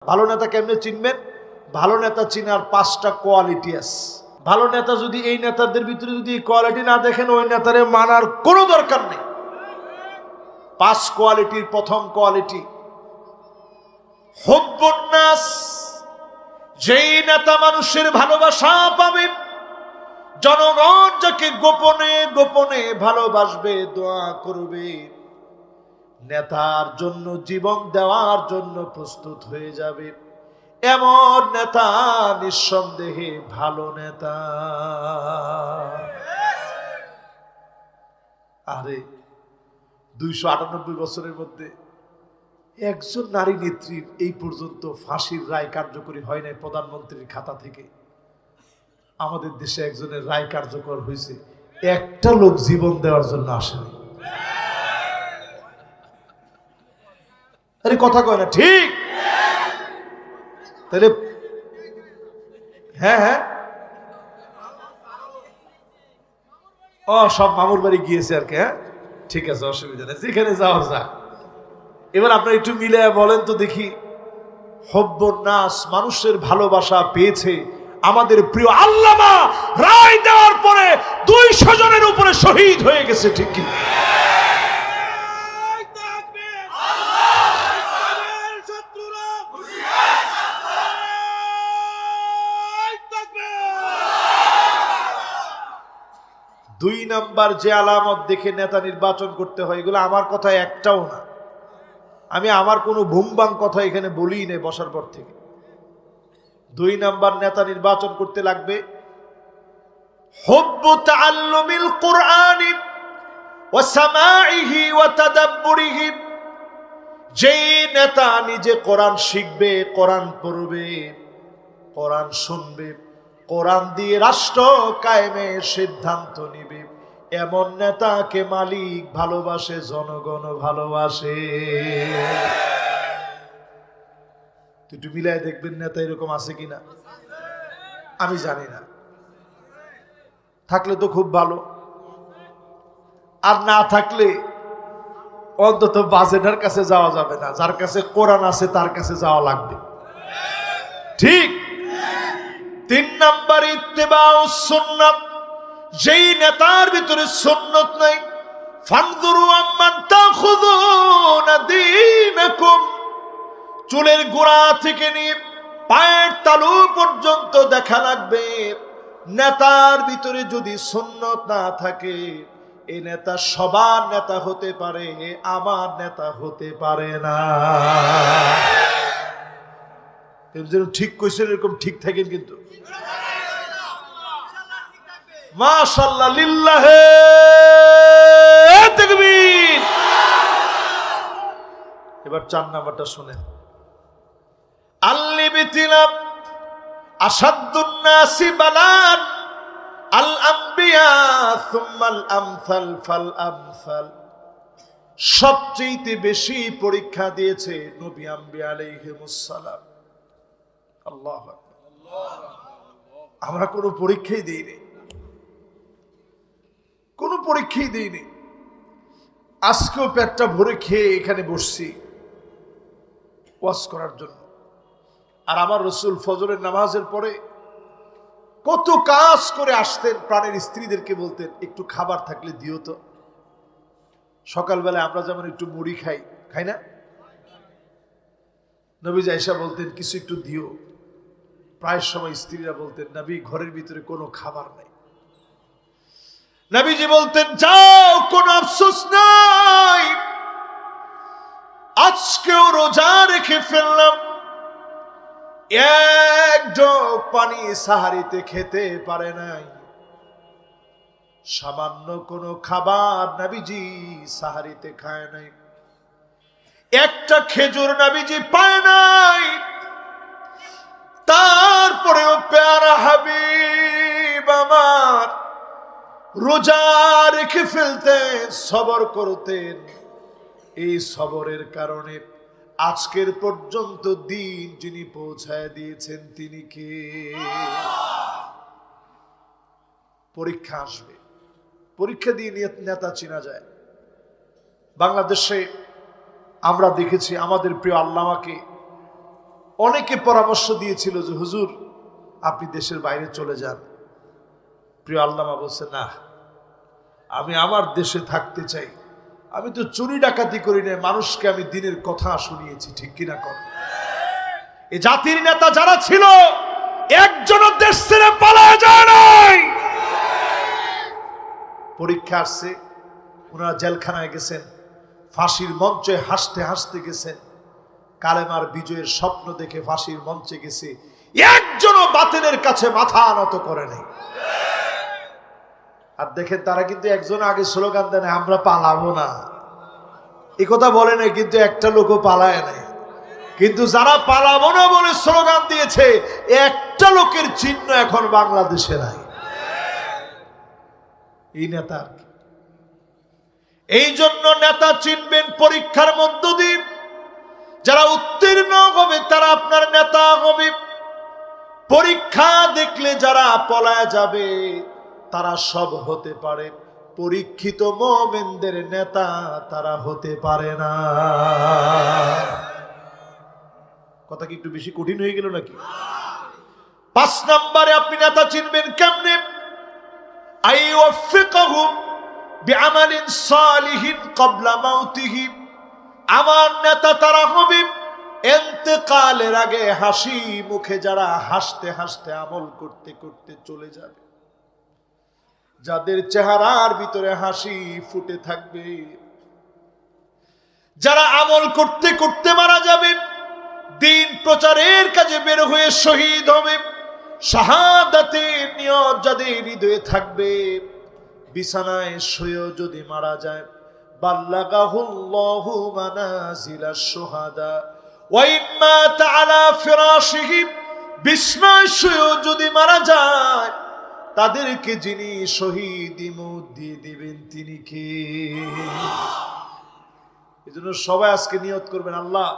ভালো নেতা কেমনে চিনবেন? ভালো নেতা চিনার 5টা কোয়ালিটি আছে। ভালো নেতা যদি এই নেতাদের ভিতরে যদি এই কোয়ালিটি না দেখেন, ওই নেতারে মানার কোনো দরকার নেই। 5 কোয়ালিটির প্রথম কোয়ালিটি হুব্বুন নাস। যেই নেতা মানুষের ভালোবাসা পাবে, জনগণ যাকে গোপনে গোপনে ভালোবাসবে, দোয়া করবে, নেতার জন্য জীবন দেওয়ার জন্য প্রস্তুত হয়ে যাবে, এমন নেতা নিঃসন্দেহে ভালো নেতা। আরে 298 বছরের মধ্যে একজন নারী নেত্রীর এই পর্যন্ত ফাঁসির রায় কার্যকরী হয় নাই প্রধানমন্ত্রীর খাতা থেকে। আমাদের দেশে একজনের রায় কার্যকর হয়েছে, একটা লোক জীবন দেওয়ার জন্য আসেনি। আরে কথা কয় না ঠিক? তাহলে হ্যাঁ হ্যাঁ, ও সব মামুর বাড়ি গিয়েছে আর কি। হ্যাঁ ঠিক আছে, অসুবিধা নেই, যেখানে যাওয়া যাক। এবার আপনারা একটু মিলে বলেন তো দেখি, হুব্বুন নাস, মানুষের ভালোবাসা পেয়েছে আমাদের প্রিয় আল্লামা, রায় দেওয়ার পরে 200 জনের উপরে শহীদ হয়ে গেছে, ঠিক কি? দুই নাম্বার যে আলামত দেখে নেতা নির্বাচন করতে হয়, এগুলো আমার কথা একটাও না, আমি আমার কোনো ভুমবাং কথা এখানে বলিই নেই বসার পর থেকে। 2 নাম্বার নেতা নির্বাচন করতে লাগবে হুব্বু তাআল্লুমিল কুরআনি ওয়া সামাইহি ওয়া তাদাব্বুরিহি। যেই নেতা নিজে কোরআন শিখবে, কোরআন পড়বে, কোরআন শুনবে, কোরআন দিয়ে রাষ্ট্র কায়েমের সিদ্ধান্ত নিবে, এমন নেতাকে মালিক ভালোবাসে, জনগণ ভালোবাসে। একটু মিলাই দেখবেন নেতা এরকম আছে কিনা, আমি জানি না, থাকলে তো খুব ভালো, আর না থাকলে অন্তত বাজেটার কাছে যাওয়া যাবে না, যার কাছে কোরআন আছে তার কাছে যাওয়া লাগবে, ঠিক? 3 নাম্বার ইত্তেবাউস সুন্নাত। যেই নেতার ভিতরে সুন্নত নাই, ফানজুরু আম্মান তাখুযুনা দীনাকুম। চুলের গোড়া থেকে নিয়ে পায়ের তালু পর্যন্ত দেখা লাগবে। নেতার ভিতরে যদি সুন্নত না থাকে, এই নেতা সবার নেতা হতে পারে, আমার নেতা হতে পারে না। ঠিক কইছেন, এরকম ঠিক থাকেন কিন্তু। মাশাআল্লাহ, লিল্লাহে তাকবীর। এবার 4 নাম্বারটা শুনেন। আল্লিবিতিলা আসাদ্দুন নাসি বালান আল আম্বিয়া সুম্মাল আমসাল ফাল আমসাল। সবচেয়ে বেশি পরীক্ষা দিয়েছে নবী আম্বিয়া আলাইহিমুস সালাম। আল্লাহু আকবার। আমরা কোনো পরীক্ষাই দেইনি, কোনো পরীক্ষাই দেইনি। আজকেও পেটটা ভরে খেয়ে এখানে বসছি ওয়াজ করার জন্য। আর আমার রসুল ফজরের নামাজের পরে কত কাজ করে আসতেন, প্রাণের স্ত্রীদেরকে বলতেন একটু খাবার থাকলে দিও তো। সকালবেলা আমরা যেমন একটু মুড়ি খাই, খাই না? নবী আয়েশা বলতেন কিছু একটু দিও। প্রায় সময় স্ত্রীরা বলতেন নবী ঘরের ভিতরে কোনো খাবার নাই। নবীজি বলতেন যাও, কোনো আফসোস নাই, আজকেও রোজা রেখে ফেললাম, এক ঢোক পানি সাহারিতে খেতে পারে নাই, সামান্য কোনো খাবার নবীজি সাহারিতে খায় নাই, একটা খেজুর নবীজি পায় নাই। তারপরেও প্যারা হাবিব আমার রোজা রেখে ফেলতেন, সবর করতেন। এই সবরের কারণে আজকের পর্যন্ত দিন যিনি পৌঁছায় দিয়েছেন তিনি কে? পরীক্ষা আসবে, পরীক্ষা দিয়ে নেতা চেনা যায়। বাংলাদেশে আমরা দেখেছি আমাদের প্রিয় আল্লামাকে অনেকে পরামর্শ দিয়েছিল যে হুজুর আপনি দেশের বাইরে চলে যান। প্রিয় আল্লামা বলছে, না, আমি আমার দেশে থাকতে চাই। আমি তো চুরি ডাকাতি করি না, মানুষকে আমি দিনের কথা শুনিয়েছি, ঠিক কিনা কর? এই জাতির নেতা যারা ছিল একজনও দেশ ছেড়ে পালায় যায় নাই। পরীক্ষা আসছে, ওনারা জেলখানায় গেছেন, ফাঁসির মঞ্চে হাসতে হাসতে গেছেন, কালেমার বিজয়ের স্বপ্ন দেখে ফাঁসির মঞ্চে গেছে, একজনও বাতিলের কাছে মাথা নত করে নাই। আর দেখেন তারা কিন্তু একজন আগে স্লোগান দেন, আমরা পালাবো না, এ কথা বলে নাই, কিন্তু একটা লোকও পালায় নাই। কিন্তু যারা পালাবো না বলে স্লোগান দিয়েছে, একটা লোকের চিহ্ন এখন বাংলাদেশে নাই। এই নেতা আর কি। এই জন্য নেতা চিনবেন পরীক্ষার মধ্য দিয়ে। যারা উত্তীর্ণ হবে তারা আপনার নেতা হবে। পরীক্ষা দেখলে যারা পলায় যাবে তারা সব হতে পারে, পরীক্ষিত মুমিনদের নেতা তারা হতে পারে না। কথা কি একটু বেশি কঠিন হয়ে গেল নাকি? 5 নম্বরে আপনি নেতা চিনবেন কেমনে? আইওয়াফিকাহু বিআমালিন সালিহিন ক্বাবলা মাউতিহি। আমার নেতা তারা হবে ইন্তেকালের আগে হাসি মুখে যারা হাসতে হাসতে আমল করতে করতে চলে যাবে, যাদের চেহারার ভিতরে হাসি ফুটে থাকবে, যারা আমল করতে করতে মারা যাবে, দিন প্রচারের কাজে বের হয়ে শহীদ হবে, শাহাদাতের নিয়ত যাদের হৃদয়ে থাকবে, বিছানায় শুয়েও যদি মারা যায়, বাল্লাগাহুল্লাহু মানাজিলাশ শুহাদা ওয়া ইন মাতা আলা ফিরাশিহি। বিছানায় শুয়েও যদি মারা যায়, তাদেরকে যিনি শহীদি মওত দিয়ে দিবেন তিনি কে? এজন্য সবাই আজকে নিয়ত করবেন, আল্লাহ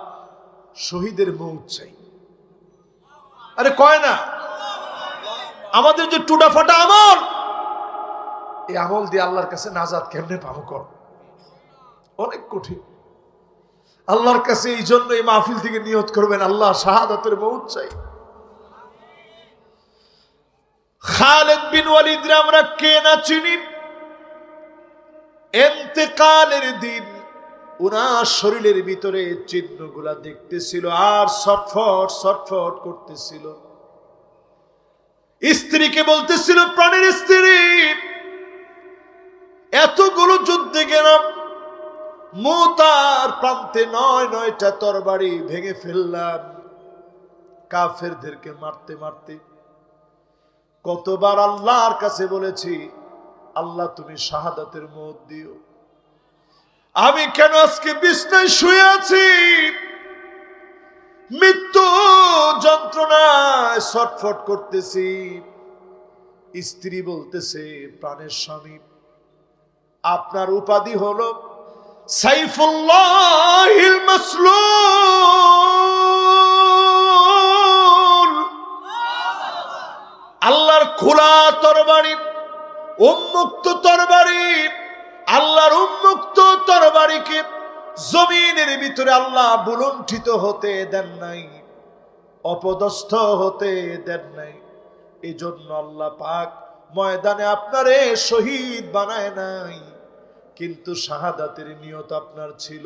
শহীদের মওত চাই। আরে কয় না, আমাদের যে টুডা ফাটা আমল, এই আমল দিয়ে আল্লাহর কাছে নাজাত কেমনে পাবো? কর, অনেক কঠিন। আল্লাহর কাছে এই জন্য এই মাহফিল থেকে নিয়ত করবেন, আল্লাহ শাহাদাতের মওত চাই। খালিদ বিন ওয়ালিদ আমরা কে না চিনি? ইন্তেকালের দিন উনার শরীরের ভিতরে চিহ্নগুলা দেখতেছিল আর ছটফট ছটফট করতেছিল। স্ত্রীকে বলতেছিল, প্রাণের স্ত্রী, এতগুলো যুদ্ধে গেলাম, মুতার প্রান্তে 9টা তরবারি ভেঙে ফেললাম, কাফেরদেরকে মারতে মারতে কতবার আল্লাহর কাছে বলেছি, আল্লাহ তুমি শাহাদাতের মওত দিও। আমি কেন আজকে বিছানায় শুয়ে আছি, মৃত্যু যন্ত্রণায় ছটফট করতেছি। স্ত্রী বলতেছে, প্রাণের স্বামী, আপনার উপাধি হলো সাইফুল্লাহিল মাসলুল, আল্লাহর খোলা তরবারি, উন্মুক্ত তরবারি। আল্লাহর উন্মুক্ত তরবারিকে জমিনের ভিতরে আল্লাহ বুলুণ্ঠিত হতে দেন নাই, অপদস্থ হতে দেন নাই। এই জন্য আল্লাহ পাক ময়দানে আপনারে শহীদ বানায় নাই, কিন্তু শাহাদাতের নিয়ত আপনার ছিল।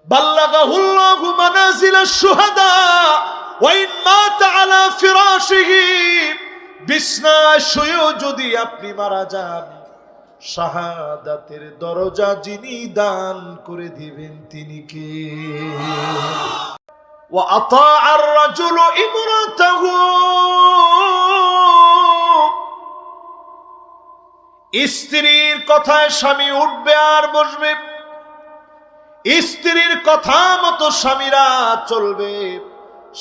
বাল্লাগাহুল্লাহু মানাজিলাশ শুহাদা ওয়া ইন মাতা আলা ফিরাশিহি। বিছানায় শুয়েও যদি আপনি মারা যান, শাহাদাতের দরজা যিনি দান করে দিবেন তিনি কে? ওয়া আতাআর রাজুলু ইমরাতাহু। স্ত্রীর কথায় স্বামী উঠবে আর বসবে, স্ত্রীর কথা মতো স্বামীরা চলবে।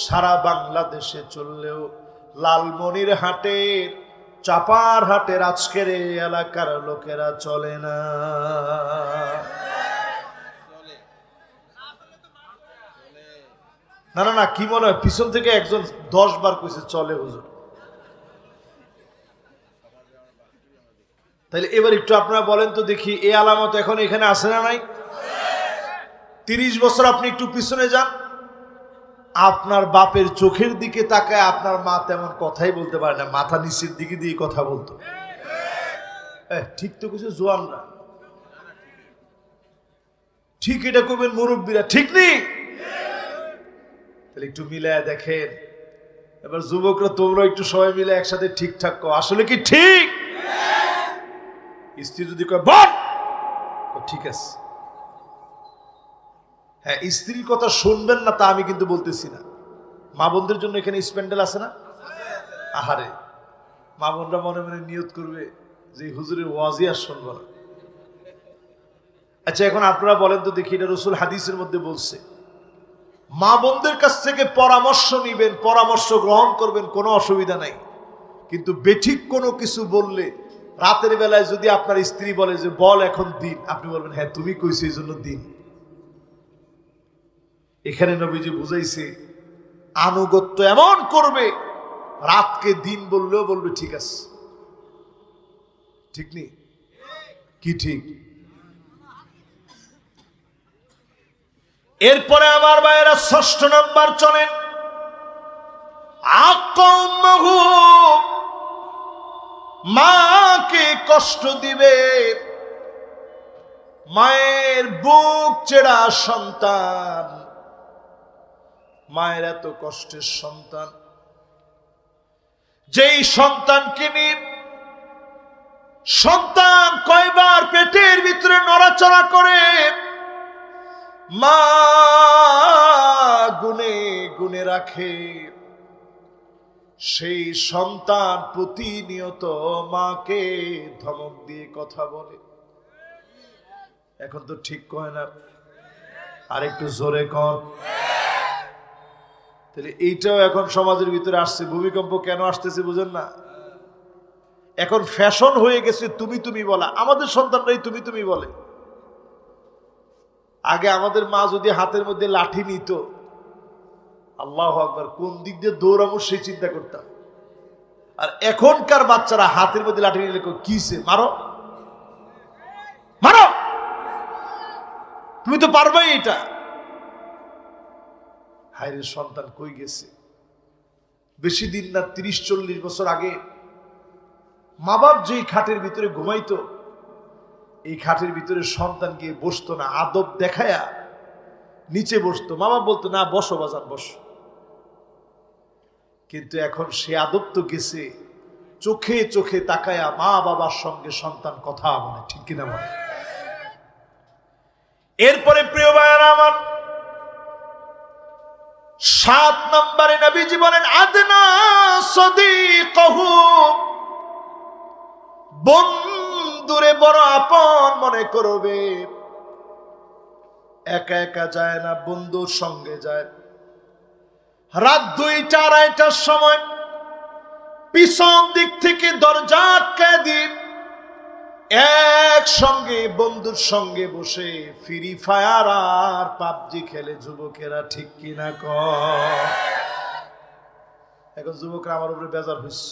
সারা বাংলাদেশে চললেও লালমনির হাটের, চাপার হাটের আজকের এই এলাকার লোকেরা চলে না। না না না, কি মনে হয় পিছন থেকে একজন 10 বার কইছে চলে হুজুর। তাহলে এবার একটু আপনারা বলেন তো দেখি, এই আলামত এখন এখানে আছে না নাই? 30 বছর আপনি একটু পিছনে যান, আপনার বাপের চোখের দিকে তাকায় আপনার মা তেমন কথাই বলতে পারে না, মাথা নিচের দিকে দিয়ে কথা বলতো। ঠিক তো কিছু জোয়ান না, ঠিক এটা করবেন মুরব্বীরা, ঠিক নেই? তাহলে একটু মিলায় দেখেন। এবার যুবকরা তোমরা একটু সবাই মিলে একসাথে ঠিকঠাক কো, আসলে কি ঠিক? স্ত্রী যদি কয় বল, ঠিক আছে। হ্যাঁ, স্ত্রীর কথা শুনবেন না তা আমি কিন্তু বলতেছি না। মা বোনদের জন্য এখানে স্প্যান্ডেল আছে না? আহারে, মা বোনরা মনে মনে নিয়ত করবে যে হুজুরের ওয়াজি আর শুনবো না। আচ্ছা, এখন আপনারা বলেন তো দেখি, এটা রাসূল হাদিসের মধ্যে বলছে মা বোনদের কাছ থেকে পরামর্শ নিবেন, পরামর্শ গ্রহণ করবেন, কোনো অসুবিধা নাই। কিন্তু বেঠিক কোনো কিছু বললে, রাতের বেলায় যদি আপনার স্ত্রী বলে যে বল এখন দিন, আপনি বলবেন হ্যাঁ তুমি কইছো এই জন্য দিন। এখানে নবীজি বুঝাইছে আনুগত্য এমন করবে, রাতকে দিন বললেও বলবে ঠিক আছে। ঠিক নেই কি? ঠিক। এরপরে আমার ভাইয়েরা ৬ষ্ঠ নাম্বার চলেন, আকাম্মাহু, মাকে কষ্ট দিবে। মায়ের বুক চেড়া সন্তান, মায়ের এত কষ্টের সন্তান, যেই সন্তানকে নিয়ে সন্তান কয়বার পেটের ভিতরে নড়াচড়া করে, মা গুনে গুনে রাখে, সেই সন্তান প্রতিনিয়ত মাকে ধমক দিয়ে কথা বলে। এখন তো ঠিক কয় না, আর একটু জোরে কর। তাহলে এইটাও এখন সমাজের ভিতরে আসছে। ভূমিকম্প কেন আসতেছে বুঝেন না? এখন ফ্যাশন হয়ে গেছে তুমি তুমি বলা। আমাদের সন্তানরাই তুমি তুমি বলে। আগে আমাদের মা যদি হাতের মধ্যে লাঠি নিত, আল্লাহু আকবার, কোন দিক দিয়ে দৌড়াবো সেই চিন্তা করতাম। আর এখনকার বাচ্চারা হাতের মধ্যে লাঠি নিলে কিসে মারো মারো, তুমি তো পারবেই এটা। হায়রে সন্তান কই গেছে। বেশি দিন না, ৩০-৪০ বছর আগে মা বাপ যেই খাটের ভিতরে ঘুমাইতো, এই খাটের ভিতরে সন্তান গিয়ে বসতো না, আদব দেখায়া নিচে বসতো। মা বাপ বলতো না বসো বাজার বসো। কিন্তু এখন সে আদব তো গেছে, চোখে চোখে তাকায়া মা বাবার সঙ্গে সন্তান কথা বলে, ঠিক কিনা বলে? এরপরে প্রিয় ভাইয়েরা আমার, ৭ নম্বরে নবীজি বলেন আদনা সাদিকাহু, বন্ধুরে বড় আপন মনে করবে। একা একা যায় না, বন্ধুর সঙ্গে যায়। রাত ২টা-২.৩০টার সময় পিছন দিক থেকে দরজা আটকায় দিন, একসঙ্গে বন্ধুর সঙ্গে বসে ফ্রি ফায়ার আর পাবজি খেলে যুবকেরা, ঠিক কিনা কর? এখন যুবকরা আমার উপরে বেজার হইছে।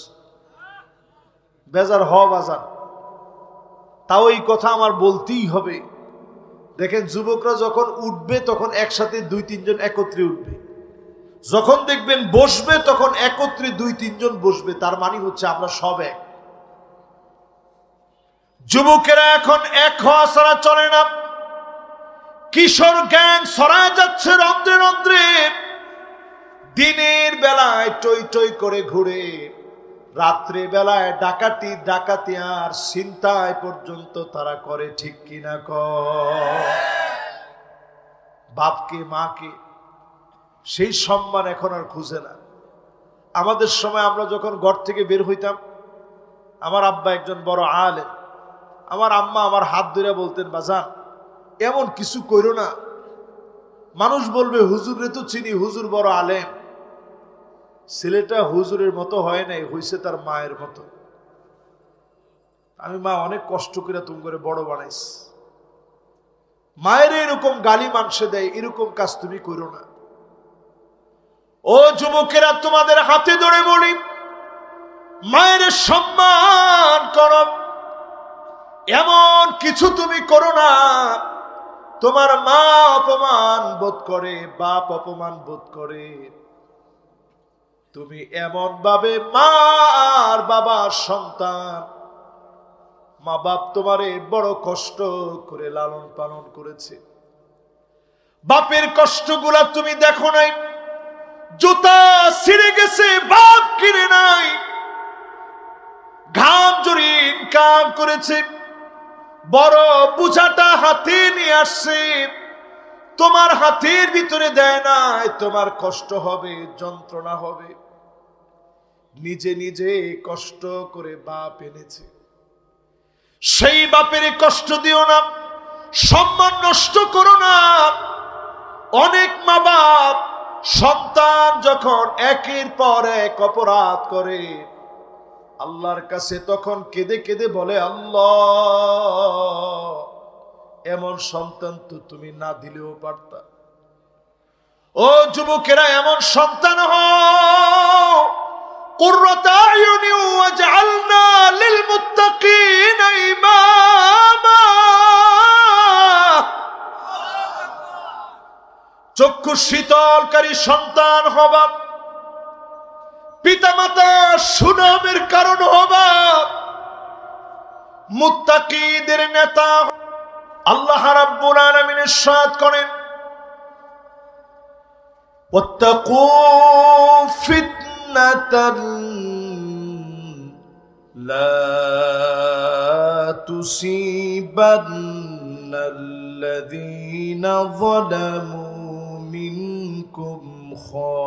বেজার হওয়া বাজার, তাও এই কথা আমার বলতেই হবে। দেখেন, যুবকরা যখন উঠবে তখন একসাথে ২-৩ জন একত্রে উঠবে, যখন দেখবেন বসবে তখন একত্রে ২-৩ জন বসবে। তার মানে হচ্ছে আমরা সব এক। যুবকেরা এখন এক হওয়া ছাড়া চলে না। কিশোর গ্যাং ছড়ায় যাচ্ছে রন্ধ্রে রন্ধ্রে। দিনের বেলায় টই টই করে ঘুরে, রাত্রে বেলায় ডাকাতি ডাকাতি আর ছিনতাই পর্যন্ত তারা করে, ঠিক কিনা কর? বাপকে মাকে সেই সম্মান এখন আর খুঁজে না। আমাদের সময় আমরা যখন ঘর থেকে বের হইতাম, আমার আব্বা একজন বড় আলেম, আমার আম্মা আমার হাত ধরে বলতেন বাজান এমন কিছু কইরো না, মানুষ বলবে হুজুরে তো চিনি, হুজুর বড় আলেম। ছেলেটা হুজুরের মতো হয় নাই, হইছে তার মায়ের মতো। আমি মা অনেক কষ্ট করে তুমি করে বড় বানাইস, মায়ের এরকম গালি মানুষে দেয়, এরকম কাজ তুমি করো না। ও যুবকেরা, তোমাদের হাতে ধরে বলি, মায়ের সম্মান করো। এমন কিছু তুমি করো না তোমার মা অপমান বোধ করে, বাপ অপমান বোধ করে, তুমি এমন ভাবে মা আর বাবার সন্তান, মা বাপ তোমারে বড় কষ্ট করে লালন পালন করেছে। বাপের কষ্টগুলা তুমি দেখো নাই, জুতা ছিঁড়ে গেছে বাপ কিনে নাই, ঘাম জড়ি ইনকাম করেছে, বড় বুঝাটা হাতে নিয়ে আসছে, তোমার হাতের ভিতরে দেয় নাই, তোমার কষ্ট হবে, যন্ত্রণা হবে। নিজে নিজে কষ্ট করে বাপ এনেছে, সেই বাপের কষ্ট দিও না, সম্মান নষ্ট করো না। অনেক মা বাপ সন্তান যখন একের পর এক অপরাধ করে আল্লাহর কাছে তখন কেঁদে কেঁদে বলে, আল্লাহ, এমন সন্তান তো তুমি না দিলেও পারতা। ও যুবকেরা, এমন সন্তান হও, কুররাতা আয়ুনি ওয়াজআলনা লিল মুত্তাকিনা ইমামা। চক্ষু শীতলকারী সন্তান হবা, পিতামাতা সুনামের কারণ হবা, মুত্তাকিদের নেতা। আল্লাহ রাব্বুল আলামিন ইরশাদ করেন, ওয়াত্তাকু ফিতনাতান লা তুসিবান্নাল্লাযীনা যালামু মিনকুম খাসসা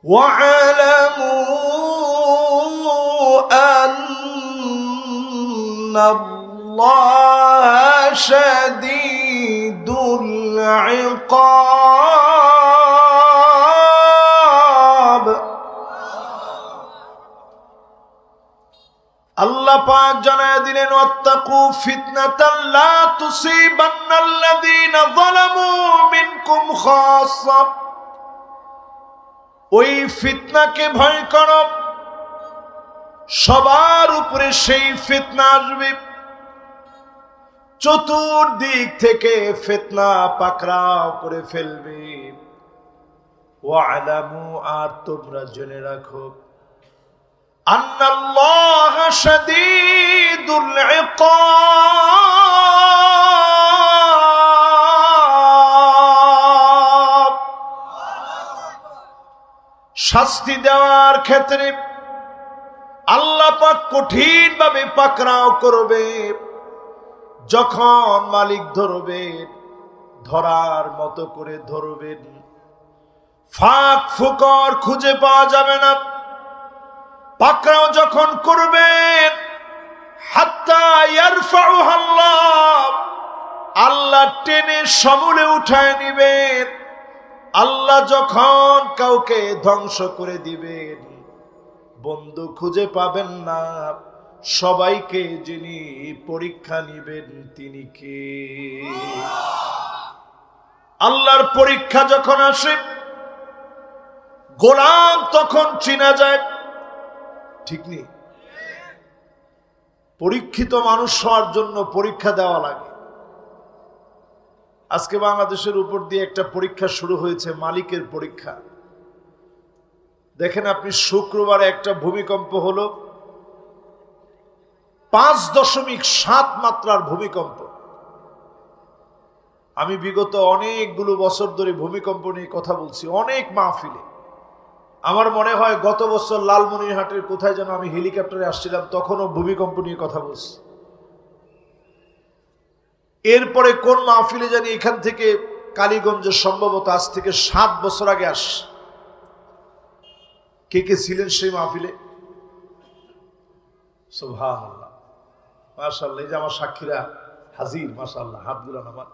ওয়া'লামু আন্নাল্লাহা শাদীদুল ইকাব। আল্লাহ পাক জানায় দিলেন, ওয়াত্তাকু ফিতনাতান লা তুসিবান্নাল্লাযীনা যালামু মিনকুম খাসসা। ওই ফিতনাকে ভয় করো, সবার উপরে সেই ফিতনা আসবে, চতুর্দিক থেকে ফিতনা পাকড়াও করে ফেলবে। ওয়া'লামু, আর তোমরা জেনে রাখো, আন্নাল্লাহা শাদীদুল ইকাব। শাস্তি দেওয়ার ক্ষেত্রে আল্লাহ পাক কঠিন ভাবে পাকড়াও করবে। যখন মালিক ধরবেন, ধরার মতো করে ধরবেন, ফাঁক ফুকর খুঁজে পাওয়া যাবে না। পাকড়াও যখন করবেন, হাত্তা ইয়ারফাউহা আল্লাহ, আল্লাহ টেনে সমূলে উঠায় নিবেন। আল্লাহ যখন কাউকে ধ্বংস করে দিবেন, বন্ধু খুঁজে পাবেন না। সবাইকে যিনি পরীক্ষা নিবেন তিনি কে? আল্লাহর পরীক্ষা যখন আসে, গোলাম তখন চিনা যায়। ঠিক নেই? পরীক্ষিত মানুষ হওয়ার জন্য পরীক্ষা দেওয়া লাগে। আজকে বাংলাদেশের উপর দিয়ে একটা পরীক্ষা শুরু হয়েছে, মালিকের পরীক্ষা। দেখেন আপনি, শুক্রবারে একটা ভূমিকম্প হলো, 5.7 মাত্রার ভূমিকম্প। আমি বিগত অনেকগুলো বছর ধরে ভূমিকম্প নিয়ে কথা বলছি, অনেক মাহফিলে। আমার মনে হয় গত বছর লালমনিরহাটের কোথায় যেন আমি হেলিকপ্টারে আসছিলাম, তখনও ভূমিকম্প নিয়ে কথা বলছি। এরপরে কোন মাহফিলে জানি এখান থেকে কালীগঞ্জে, সম্ভবত আজ থেকে 7 বছর আগে আস। কে কে ছিলেন সেই মাহফিলে? সুবহানাল্লাহ, মাশাআল্লাহ। এই যে আমার সাক্ষীরা হাজির, মাশাআল্লাহ, হাত গুলান আমার।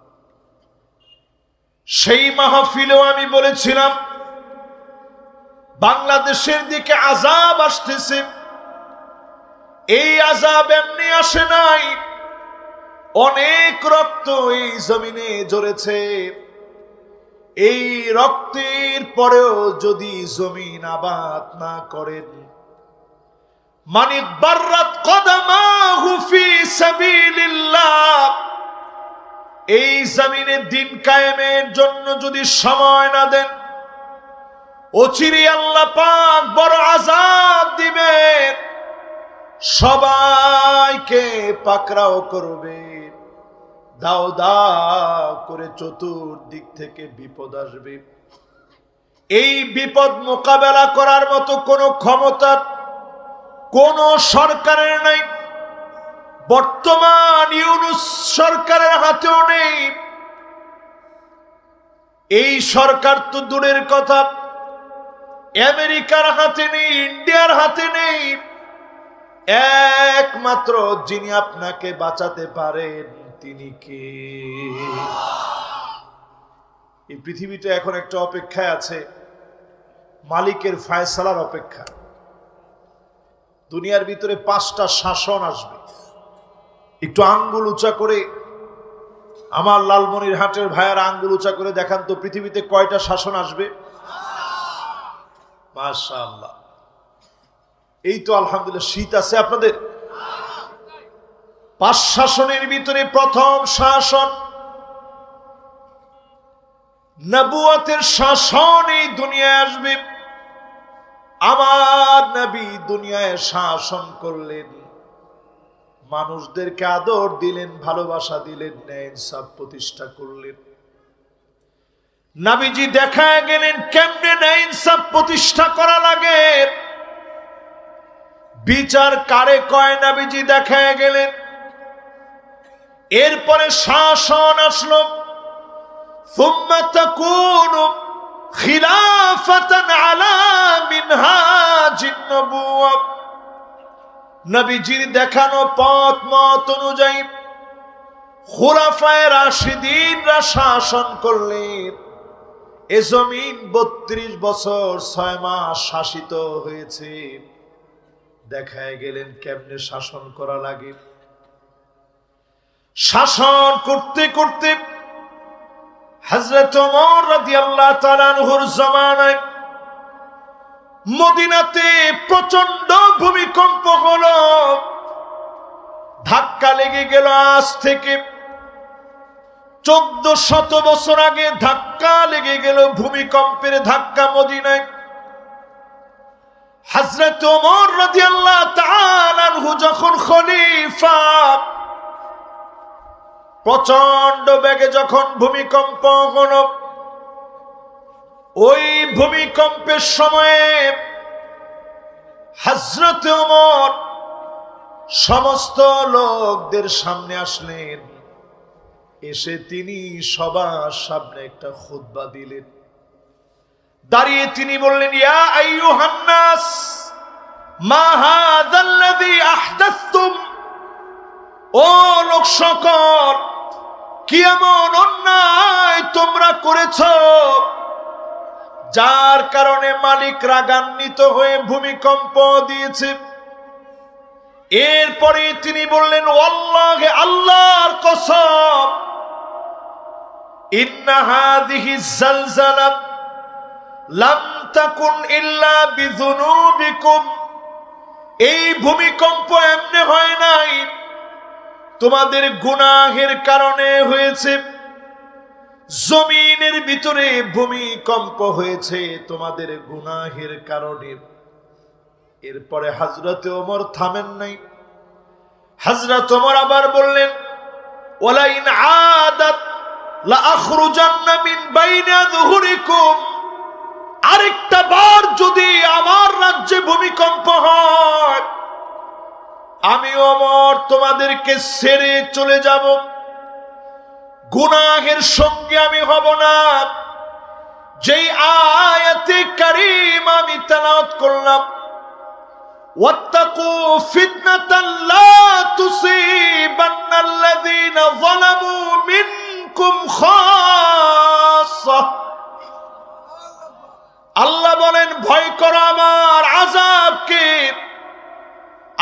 সেই মাহফিলেও আমি বলেছিলাম, বাংলাদেশের দিকে আযাব আসতেছে। এই আযাব এমনি আসে নাই, অনেক রক্ত এই জমিনে ঝরেছে। এই রক্তের পরেও যদি জমিন আবাদ না করেন, মানি বাররাত কদামাহু ফি সাবিলিল্লাহ, এই জমিনে দিন কায়েমের জন্য যদি সময় না দেন, অচিরে আল্লাহ পাক বড় আযাব দিবেন, সবাইকে পাকড়াও করবে, দাও দাও করে চতুর্দিক থেকে বিপদ আসবে। এই বিপদ মোকাবেলা করার মতো কোনো ক্ষমতা কোন সরকারের নাই, বর্তমান ইউনূস সরকারের হাতেও নেই। এই সরকার তো দূরের কথা, আমেরিকার হাতে নেই, ইন্ডিয়ার হাতে নেই। একমাত্র যিনি আপনাকে বাঁচাতে পারেন তিনি কে? এই পৃথিবীটা এখন একটা অপেক্ষায় আছে, মালিকের ফায়সালার অপেক্ষা। দুনিয়ার ভিতরে 5টা শাসন আসবে। একটু আঙ্গুল উঁচা করে আমার লালমনিরহাটের ভাইয়ার আঙ্গুল উঁচা করে দেখান তো, পৃথিবীতে কয়টা শাসন আসবে? মাশাআল্লাহ। এই তো আলহামদুলিল্লাহ শীত আছে আপনাদের। 5 শাসনের ভিতরে প্রথম শাসন নবুয়তের শাসন এই দুনিয়ায় আসবে। আমার নবী দুনিয়ায় শাসন করলেন, মানুষদেরকে আদর দিলেন, ভালোবাসা দিলেন, ন্যায় ইনসাফ প্রতিষ্ঠা করলেন। নবীজি দেখায় গেলেন কেমনে ন্যায় ইনসাফ প্রতিষ্ঠা করা লাগে, বিচার কারে কয় নবীজি দেখায় গেলেন। এরপরে শাসন আসলো সুম্মা তাকুনু খিলাফাতান আলা মিনহাজিন নবুওয়া, নবীজির দেখানো পথ মত অনুযায়ী খুলাফায়ে রাশিদিনরা শাসন করলেন। এ জমিন 32 বছর 6 মাস শাসিত হয়েছে। দেখায় গেলেন কেমনে শাসন করা লাগে। শাসন করতে করতে হযরত ওমর রাদিয়াল্লাহু তাআলা আনহুর জামানায় মদিনাতে প্রচন্ড ভূমিকম্প হলো। ধাক্কা লেগে গেল। আজ থেকে 1400 বছর আগে ধাক্কা লেগে গেল, ভূমিকম্পের ধাক্কা মদিনায়। হযরত ওমর রাদিয়াল্লাহু তাআলা আনহু যখন খলিফা, প্রচন্ড বেগে যখন ভূমিকম্প হলো, ওই ভূমিকম্পের সময়ে হযরত ওমর সমস্ত লোকদের সামনে আসলেন। এসে তিনি সবার সামনে একটা খুতবা দিলেন। দাঁড়িয়ে তিনি বললেন, ইয়া আইয়ুহান নাস মা হাযাল্লাযী আহদাসতুম, ও লোক সকল, কি এমন অন্যায় তোমরা করেছো যার কারণে মালিক রাগান্বিত হয়ে ভূমিকম্প দিয়েছে? এরপরে তিনি বললেন, ওয়াল্লাহি, আল্লাহর কসম, ইন্না হাযিহি যালজালা লাম তাকুন ইল্লা বিযুনুবিকুম, এই ভূমিকম্প এমনি হয় নাই, তোমাদের গুনাহের কারণে হয়েছে। জমিনের ভিতরে ভূমিকম্প হয়েছে তোমাদের গুনাহের কারণে। এরপরে হযরত ওমর থামেন নাই। হযরত ওমর আবার বললেন, ওয়ালা ইন আদাত লা আখরুজান্না মিন বাইনা যুহুরিকুম, আরেকটা বার যদি আমার রাজ্যে ভূমিকম্প হয়, আমি ওমর তোমাদেরকে ছেড়ে চলে যাব, গুনাহের সঙ্গে আমি হব না। যেই আয়াতে কারীম আমি তেলাওয়াত করলাম, ওয়াত্তাকু ফিতনাতান লা তুসিবান্নাল্লাযীনা যালামু মিনকুম খাসসা, আল্লাহ বলেন ভয় করো আমার আযাবকে।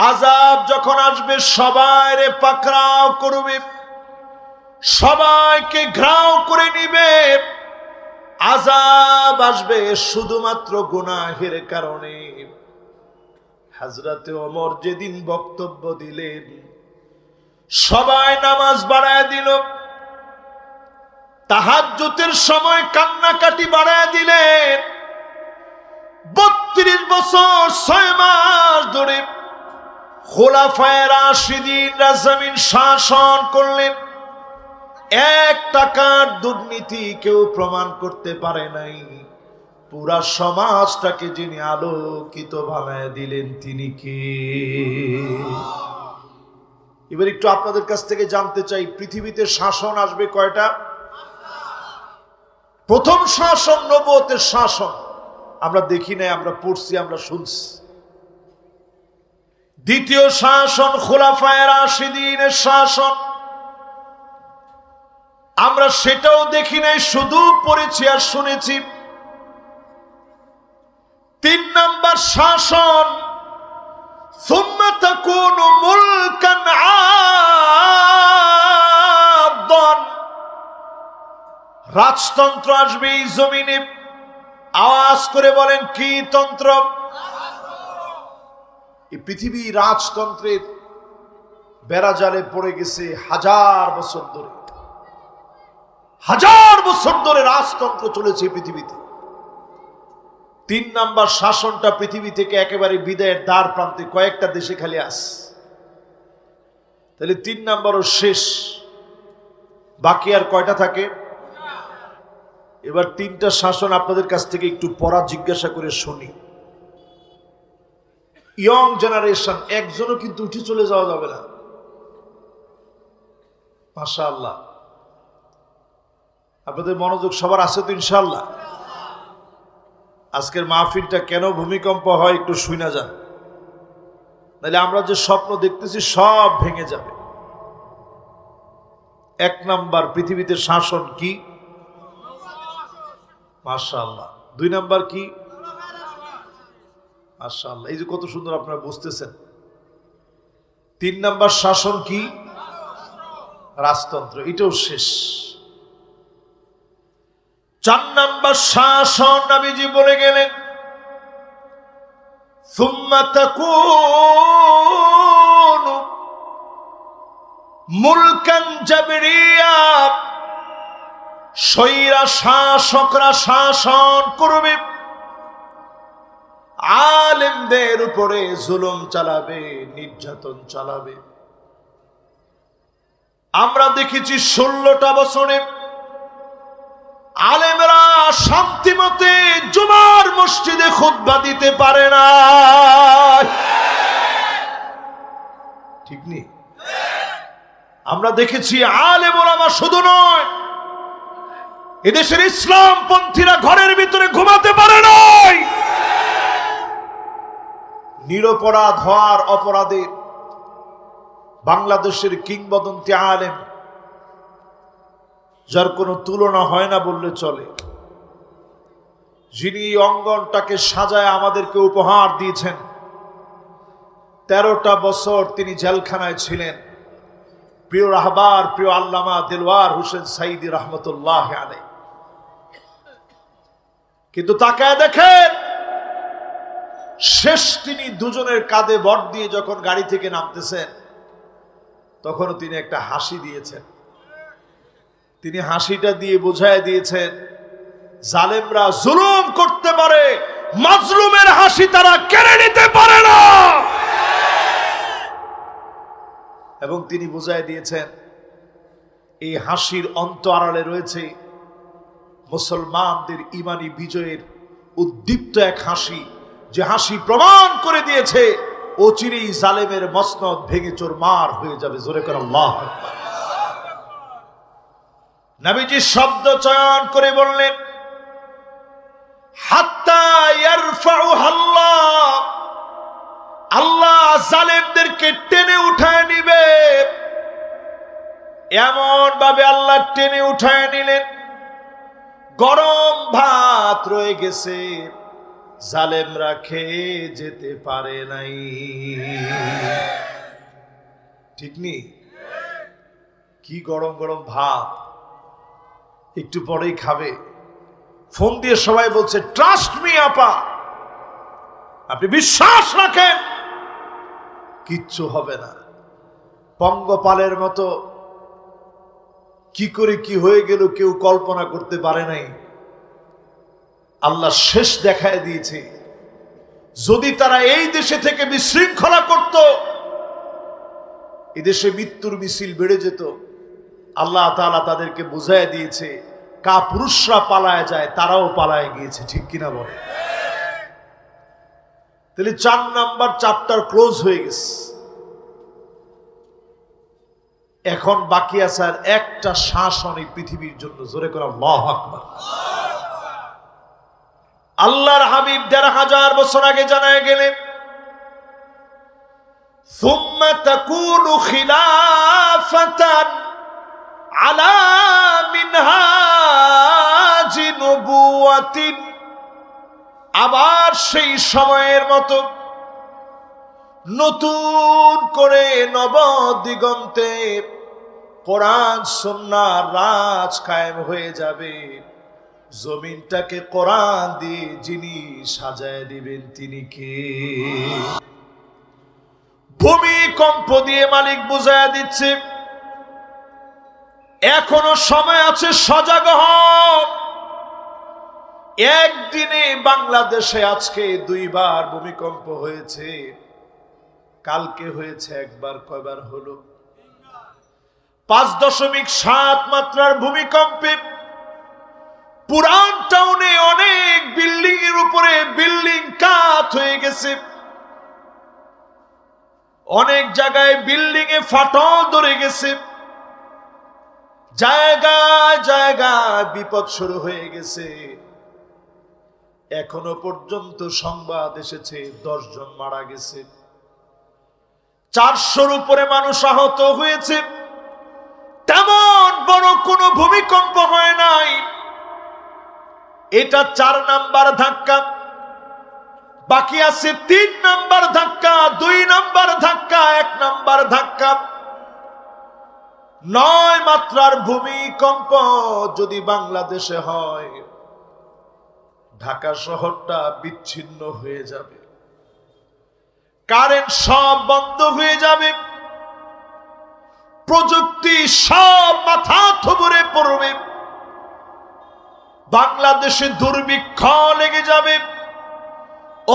আযাব যখন আসবে সবাইরে পাকড়াও করবে, সবাইকে ঘেরাও করে নিবে। আযাব আসবে শুধুমাত্র গুনাহের কারণে। হযরতে ওমর যেদিন বক্তব্য দিলেন, সবাই নামাজ বাড়ায় দিল, তাহাজ্জুদের সময় কান্নাকাটি বাড়ায় দিলেন। 32 বছর 6 মাস ধরে খোলাফায়ে রাশিদিনরা জমিন শাসন করলেন। 1 টাকার দুর্নীতি কেউ প্রমাণ করতে পারে নাই। পুরা সমাজটাকে যিনি আলোকিত বানায় দিলেন তিনি কে? এবার একটু আপনাদের কাছ থেকে জানতে চাই, পৃথিবীতে শাসন আসবে কয়টা? প্রথম শাসন নবুয়তের শাসন, আমরা দেখি নাই, আমরা পড়ছি, আমরা শুনছি। দ্বিতীয় শাসন খোলাফায়ে রাশিদিনের শাসন, আমরা সেটাও দেখি নাই, শুধু পড়েছি আর শুনেছি। 3 নাম্বার শাসন সুম্মা তাকুনু মুলকান আদন, রাজতন্ত্র আসবে এই জমিনে। আওয়াজ করে বলেন কি তন্ত্র? এই পৃথিবী রাজতন্ত্রের বেড়াজালে পড়ে গেছে হাজার বছর ধরে। হাজার বছর ধরে রাজতন্ত্র চলেছে পৃথিবীতে। 3 নাম্বার শাসনটা পৃথিবী থেকে একেবারে বিদায়ের দ্বার প্রান্তে, কয়েকটা দেশে খালি আছে। তাহলে 3 নাম্বারও শেষ, বাকি আর কয়টা থাকে? এবার 3টা শাসন আপনাদের কাছ থেকে একটু পড়া জিজ্ঞাসা করে শুনি। ইয়ং জেনারেশন, একজনও কিন্তু উঠে চলে যাওয়া যাবে না। মাশাআল্লাহ, আপনাদের মনোযোগ সবার আছে তো ইনশাআল্লাহ? আজকের মাহফিলটা কেন ভূমিকম্প হয় একটু শুনা যান, নাহলে আমরা যে স্বপ্ন দেখতেছি সব ভেঙে যাবে। 1 নাম্বার পৃথিবীতে শাসন কি? মাশাআল্লাহ। 2 নাম্বার কি? মাশাআল্লাহ, এই যে কত সুন্দর আপনারা বুঝতেছেন। 3 নাম্বার শাসন কি? রাজতন্ত্র, এটাও শেষ। 4 নাম্বার শাসন নবীজি বলে গেলেন সুম্মা তাকুনু মুলকান জাবরিয়া, স্বৈরা শাসকরা শাসন করবে, আলেমদের উপরে জুলুম চালাবে, নির্যাতন চালাবে। আমরা দেখেছি 16টা বছরে আলেমরা শান্তিমতে জুমার মসজিদে খুতবা দিতে পারে না, ঠিক নেই? আমরা দেখেছি আলেম ওলামা শুধু নয়, এদেশের ইসলাম পন্থীরা ঘরের ভিতরে ঘুমাতে পারে নাই। নিরপরাধ হওয়ার অপরাধে বাংলাদেশের কিংবদন্তি আলেম, যার কোনো তুলনা হয় না বললে চলে, যিনি অঙ্গনটাকে সাজায় আমাদেরকে উপহার দিয়েছেন। 13টা বছর তিনি জেলখানায় ছিলেন। প্রিয় রাহবার, প্রিয় আল্লামা দেলওয়ার হোসেন সাইদি রহমতুল্লাহ আলাইহি। কিন্তু তাকায় দেখেন, শেষ তিনি দুজনের কাঁধে ভর দিয়ে যখন গাড়ি থেকে নামতেছেন, তখনও তিনি একটা হাসি দিয়েছেন। তিনি হাসিটা দিয়ে বোঝায় দিয়েছেন, জালেমরা জুলুম করতে পারে, মাজলুমের হাসি তারা কেড়ে নিতে পারে না। এবং তিনি বোঝায় দিয়েছেন, এই হাসির অন্তরালে রয়েছে মুসলমানদের ইমানি বিজয়ের উদ্দীপ্ত এক হাসি, যে হাসি প্রমাণ করে দিয়েছে অচিরেই জালেমের মসনদ ভেঙে চুরমার হয়ে যাবে। জোরে করে আল্লাহু আকবার। নবীজি শব্দ চয়ন করে বললেন, হাত্তা ইয়ারফাউহা আল্লাহ, আল্লাহ জালেমদেরকে টেনে উঠায় নিবে। এমন ভাবে আল্লাহ টেনে উঠায় নিলেন, গরম ভাত রয়ে গেছে, জালেমরা খেয়ে যেতে পারে নাই। ঠিক নেই? কি গরম গরম ভাত, একটু পরেই খাবে। ফোন দিয়ে সবাই বলছে, ট্রাস্ট মি আপা, আপনি বিশ্বাস রাখেন, কিচ্ছু হবে না। পঙ্গপালের মতো কি করে কি হয়ে গেল কেউ কল্পনা করতে পারে নাই। আল্লাহ শেষ দেখায় দিয়েছে। যদি তারা এই দেশে থেকে বিশৃঙ্খলা করত, এদেশে মৃত্যুর মিছিল বেড়ে যেত। আল্লাহ তাআলা তাদেরকে বুঝায় দিয়েছে, কাপুরুষরা পালায় যায়, তারাও পালায় গিয়েছে। ঠিক কিনা বলে? তাহলে 4 নাম্বার চ্যাপ্টার ক্লোজ হয়ে গেছে। এখন বাকি আছে আর একটা শাসন এই পৃথিবীর জন্য। জোরে করে আল্লাহু আকবার। আল্লাহর হাবিব ১৫০০ বছর আগে জানায় গেলেন, সুম্মা তাকুনু খিলাফাতান আলা মিনহাজি নবুওয়াতিন। আবার সেই সময়ের মতো নতুন করে নবদিগন্তে কোরআন সুন্নাহর রাজ কায়েম হয়ে যাবে। জমিনটাকে কোরআন দিয়ে যিনি সাজায় দিবেন তিনি কে? ভূমিকম্প দিয়ে মালিক বুঝায়া দিচ্ছে, এখনো সময় আছে, সজাগ হও। একদিনে বাংলাদেশে আজকে 2 বার ভূমিকম্প হয়েছে, কালকে হয়েছে একবার। কয়বার হলো? 5.7 মাত্রার ভূমিকম্পে পুরান টাউনে অনেক বিল্ডিং এর উপরে বিল্ডিং কাত হয়ে গেছে। অনেক জায়গায় বিল্ডিং এ ফাটল ধরে গেছে। জায়গায় জায়গায় বিপদ শুরু হয়ে গেছে। এখনো পর্যন্ত সংবাদ এসেছে 10 জন মারা গেছে, 400-র উপরে মানুষ আহত হয়েছে। তেমন বড় কোনো ভূমিকম্প হয় নাই। এটা 4 নাম্বার ধাক্কা। বাকি আছে 3 নাম্বার ধাক্কা, 2 নাম্বার ধাক্কা, 1 নাম্বার ধাক্কা। 9 মাত্রার ভূমিকম্প যদি বাংলাদেশে হয়, ঢাকা শহরটা বিচ্ছিন্ন হয়ে যাবে, কারেন্ট সব বন্ধ হয়ে যাবে, প্রযুক্তি সব মাথা থুবড়ে পড়বে, বাংলাদেশে দুর্ভিক্ষ লেগে যাবে।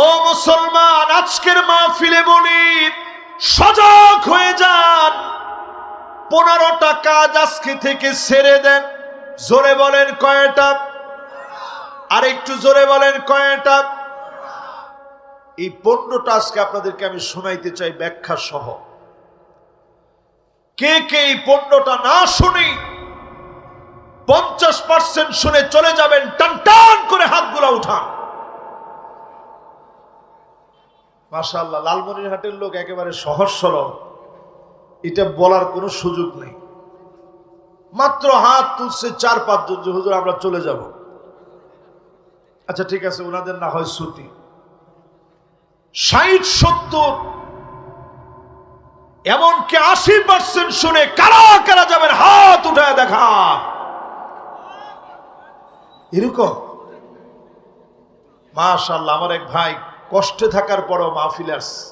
ও মুসলমান, আজকের মাহফিলে বলি, সজাগ হয়ে যান। 15টা কাজ আজকে থেকে ছেড়ে দেন। জোরে বলেন কয়টা? আর একটু জোরে বলেন কয়টা? এই 15টা আজকে আপনাদেরকে আমি শোনাইতে চাই ব্যাখ্যা সহ। কে কে এই 15টা না শুনি 50% শুনে চলে যাবেন, টান টান করে হাতগুলো উঠান। মাশাআল্লাহ, লালমনিরহাটের লোক একেবারে সহজ সরল, এটা বলার কোনো সুযোগ নেই। মাত্র হাত তুলছে 4-5 জন যে হুজুর আমরা চলে যাব। আচ্ছা ঠিক আছে, ওনাদের না হয় ছুটি। 60-70 এমনকি 80% শুনে কারা কারা যাবেন হাত উঠায় দেখা। এরকম মাশাআল্লাহ, আমার এক ভাই কষ্টে থাকার পরও মাহফিলে আসছে।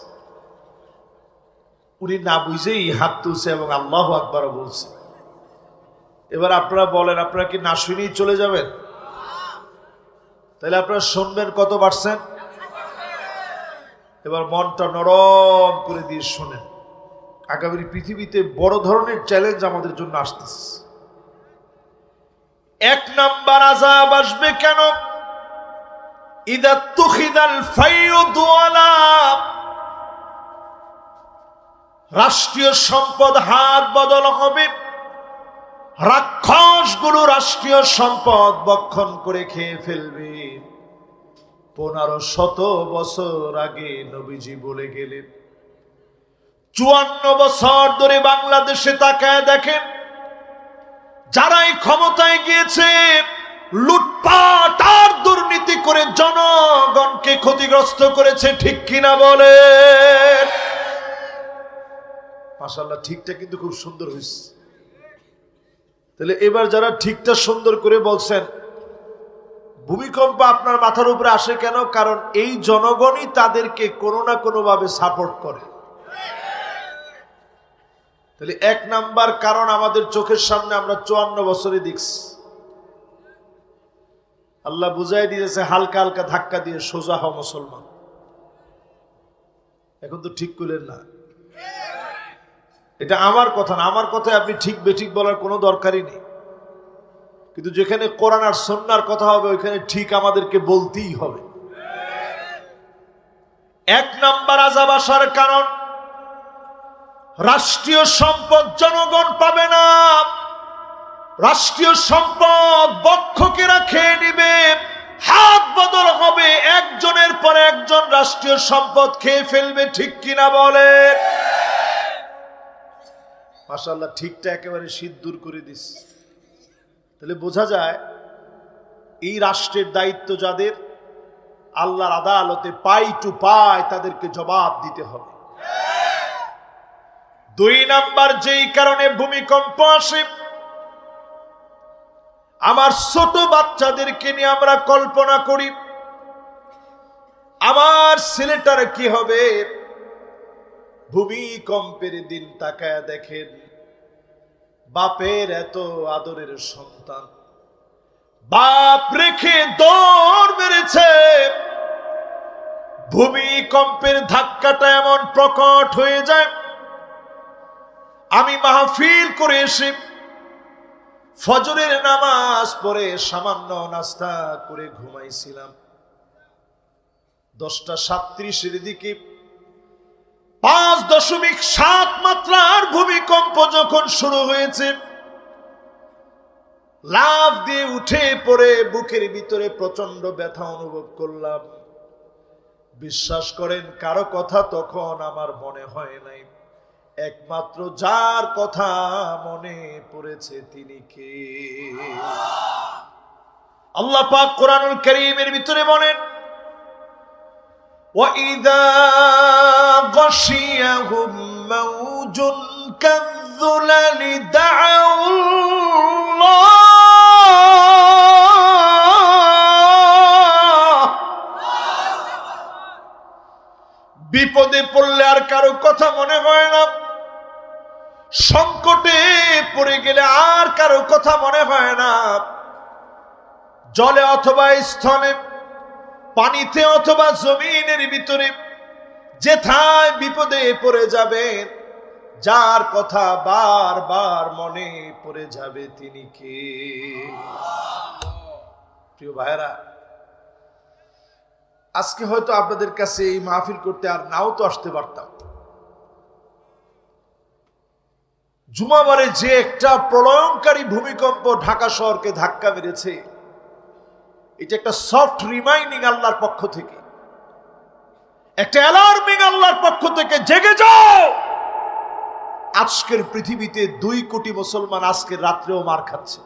উনি না বুঝেই হাত তুলছে এবং আল্লাহু আকবার বলছে। এবার আপনারা বলেন, আপনারা কি না শুনেই চলে যাবেন? তাহলে আপনারা শুনবেন কত পারছেন? এবার মনটা নরম করে দিয়ে শোনেন। আগামী পৃথিবীতে বড় ধরনের চ্যালেঞ্জ আমাদের জন্য আসতেছে। 1 নাম্বার আযাব আসবে কেন? ইদা তুখিদাল ফাইয়ুদ ওয়ালা, রাষ্ট্রীয় সম্পদ হাত বদল হবে। রাক্ষসগুলো রাষ্ট্রীয় সম্পদ বক্ষণ করে খেয়ে ফেলবে। 1500 বছর আগে নবীজি বলে গেলেন। 54 বছর ধরে বাংলাদেশে তাকায় দেখেন, যারাই ক্ষমতায় গিয়েছে লুটপাট আর দুর্নীতি করে জনগণকে ক্ষতিগ্রস্ত করেছে। ঠিক কিনা বলেন? মাশাআল্লাহ, ঠিকটা কিন্তু খুব সুন্দর হয়েছে। তাহলে এবার যারা ঠিকটা সুন্দর করে বলছেন, ভূমিকম্প আপনার মাথার উপরে আসে কেন? কারণ এই জনগণই তাদেরকে কোনো না কোনো ভাবে সাপোর্ট করে। তাহলে এক নাম্বার কারণ আমাদের চোখের সামনে আমরা 54 বছরে দেখছি। আল্লাহ বুঝাই দিয়েছে হালকা হালকা ধাক্কা দিয়ে, সোজা হও মুসলমান। এখন তো ঠিক করলেন না, এটা আমার কথা না, আমার কথায় আপনি ঠিক বেঠিক বলার কোনো দরকারই নেই। কিন্তু যেখানে কোরআন আর সুন্নাহর কথা হবে ওইখানে ঠিক আমাদেরকে বলতেই হবে। এক নাম্বার আযাব আসার কারণ, রাষ্ট্রীয় সম্পদ জনগণ পাবে না, রাষ্ট্রীয় সম্পদ বক্ষকেরা খেয়ে নিবে, হাত বদল হবে, একজনের পর একজন রাষ্ট্রীয় সম্পদ খেয়ে ফেলবে, ঠিক কিনা বলেন? মাশাআল্লাহ, ঠিকটা একেবারে শীত দূর করে দিস। তাহলে বোঝা যায় এই রাষ্ট্রের দায়িত্ব যাদের, আল্লাহর আদালতে পাই টু পাই তাদেরকে জবাব দিতে হবে। দুই নাম্বার যেই কারণে ভূমিকম্প আসে, আমার ছোট বাচ্চাদেরকে নিয়ে আমরা কল্পনা করি আমার ছেলেটার কি হবে। ভূমিকম্পের দিন তাকায় দেখেন, বাপের এত আদরের সন্তান, বাপ রেখে দৌড় মেরেছে, ভূমিকম্পের ধাক্কাটা এমন প্রকট হয়ে যায়। আমি মাহফিল করে এসে ফজরের নামাজ পড়ে সামান্য নাস্তা করে ঘুমাইছিলাম। 10:37 দিকে 5.7 মাত্রার ভূমিকম্প যখন শুরু হয়েছে, লাফ দিয়ে উঠে পড়ে বুকের ভিতরে প্রচন্ড ব্যথা অনুভব করলাম। বিশ্বাস করেন কারো কথা তখন আমার মনে হয় নাই, একমাত্র যার কথা মনে পড়েছে তিনি কে? আল্লাহ পাক কোরআনুল কারীমের ভিতরে বলেন, وَإِذَا غَشِيَهُم مَّوْجٌ كَالظُّلَلِ دَعَوُا اللَّهَ। বিপদে পড়লে আর কারো কথা মনে হয় না, সংকটে পড়ে গেলে আর কারো কথা মনে হয় না। জলে অথবা স্থলে, পানিতে অথবা জমিনের ভিতরে যেথায় বিপদে পড়ে যাবে, যার কথা বারবার মনে পড়ে যাবে তিনি কে? প্রিয় ভাইরা, আজকে হয়তো আপনাদের কাছে এই মাহফিল করতে আর নাও তো আসতে পারতাম। জুমাবারে যে একটা প্রলয়ঙ্কারী ভূমিকম্প ঢাকা শহরকে ধাক্কা মেরেছে, এটা একটা সফট রিমাইন্ডিং আল্লাহর পক্ষ থেকে, একটা অ্যালার্মিং আল্লাহর পক্ষ থেকে, জেগে যাও। আজকের পৃথিবীতে 2 কোটি মুসলমান আজকের রাত্রেও মার খাচ্ছে।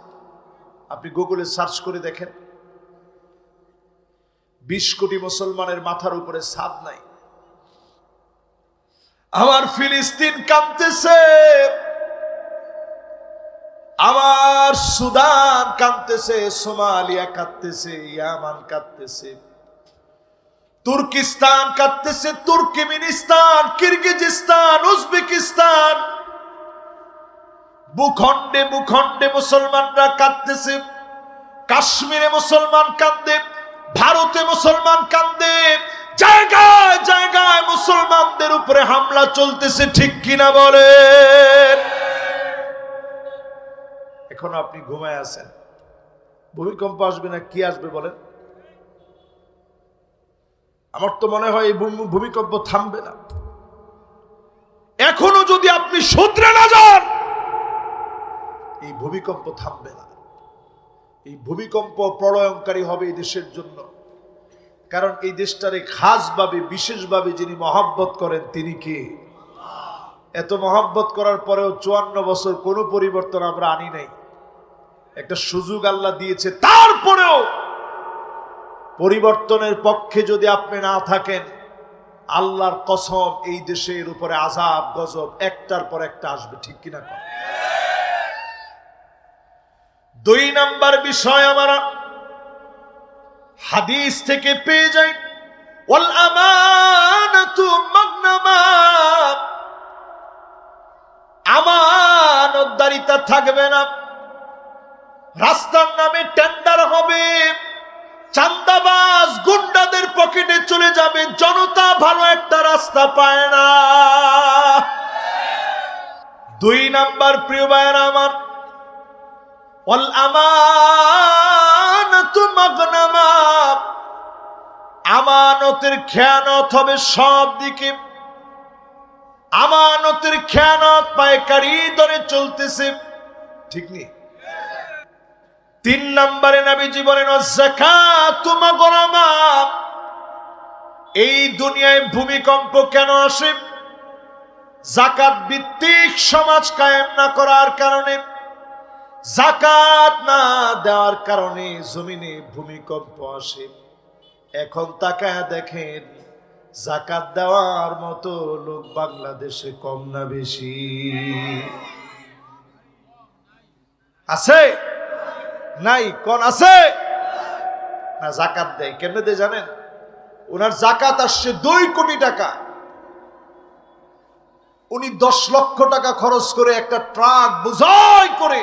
আপনি গুগলে সার্চ করে দেখেন, 20 কোটি মুসলমানের মাথার উপরে ছাদ নাই। আমার ফিলিস্তিন কাঁদতেছে, আমার সুদান কাঁদতেছে, সোমালিয়া কাঁদতেছে, ইয়ামান কাঁদতেছে, তুর্কিস্তান কাঁদতেছে, তুর্কমেনিস্তান, কিরগিজস্তান, উজবেকিস্তান, ভূখণ্ডে ভূখণ্ডে মুসলমানরা কাঁদতেছে। কাশ্মীরে মুসলমান কাঁদে, ভারতে মুসলমান কাঁদে, জায়গায় জায়গায় মুসলমানদের উপরে হামলা চলতেছে, ঠিক কিনা বলেন? এখন আপনি ঘুমায় আছেন, ভূমিকম্প আসবে না কি আসবে বলেন? আমার তো মনে হয় এই ভূমিকম্প থামবে না। এখনো যদি আপনি শুধরে না যান, এই ভূমিকম্প থামবে না। এই ভূমিকম্প প্রলয়ঙ্কারী হবে এই দেশের জন্য। কারণ এই দেশটারে খাসভাবে বিশেষভাবে যিনি মহব্বত করেন তিনি কে? এত মহব্বত করার পরেও 54 বছর কোনো পরিবর্তন আমরা আনি নাই। একটা সুযোগ আল্লাহ দিয়েছে, তারপরেও পরিবর্তনের পক্ষে যদি আপনি না থাকেন, আল্লাহর কসম এই দেশের উপরে আযাব গজব একটার পর একটা আসবে, ঠিক কিনা? 2 নাম্বার বিষয় আমরা হাদিস থেকে পেয়ে যাই, ওয়াল আমানাতু মাগনামা। আমানতদারিতা থাকবে না, রাস্তার নামে টেন্ডার হবে, চান্দাবাজ গুন্ডাদের পকেটে চলে যাবে, জনতা ভালো একটা রাস্তা পায় না। 2 নাম্বার প্রিয় ভাইয়েরা আমার, ওয়াল আমানাতু মাগনামা, আমানতের খেয়ানত হবে সব দিকে, আমানতের খেয়ানত পাইকারি দরে চলতেছে, ঠিক নেই। 3 নম্বরে নবীজি বলেন যাকাতু মাগরামা, এই দুনিয়ায় ভূমিকম্প কেন আসে? যাকাত ভিত্তিক সমাজ কায়েম না করার কারণে, যাকাত না দেওয়ার কারণে জমিনে ভূমিকম্প আসে। এখন তাকায় দেখেন, যাকাত দেওয়ার মতো লোক বাংলাদেশে কম না বেশি? আছে নাই? কোন আছে না? যাকাত দেয় কেমনে দেয় জানেন? ওনার যাকাত আসছে 2 কোটি টাকা, উনি 10 লক্ষ টাকা খরচ করে একটা ট্রাক বোঝাই করে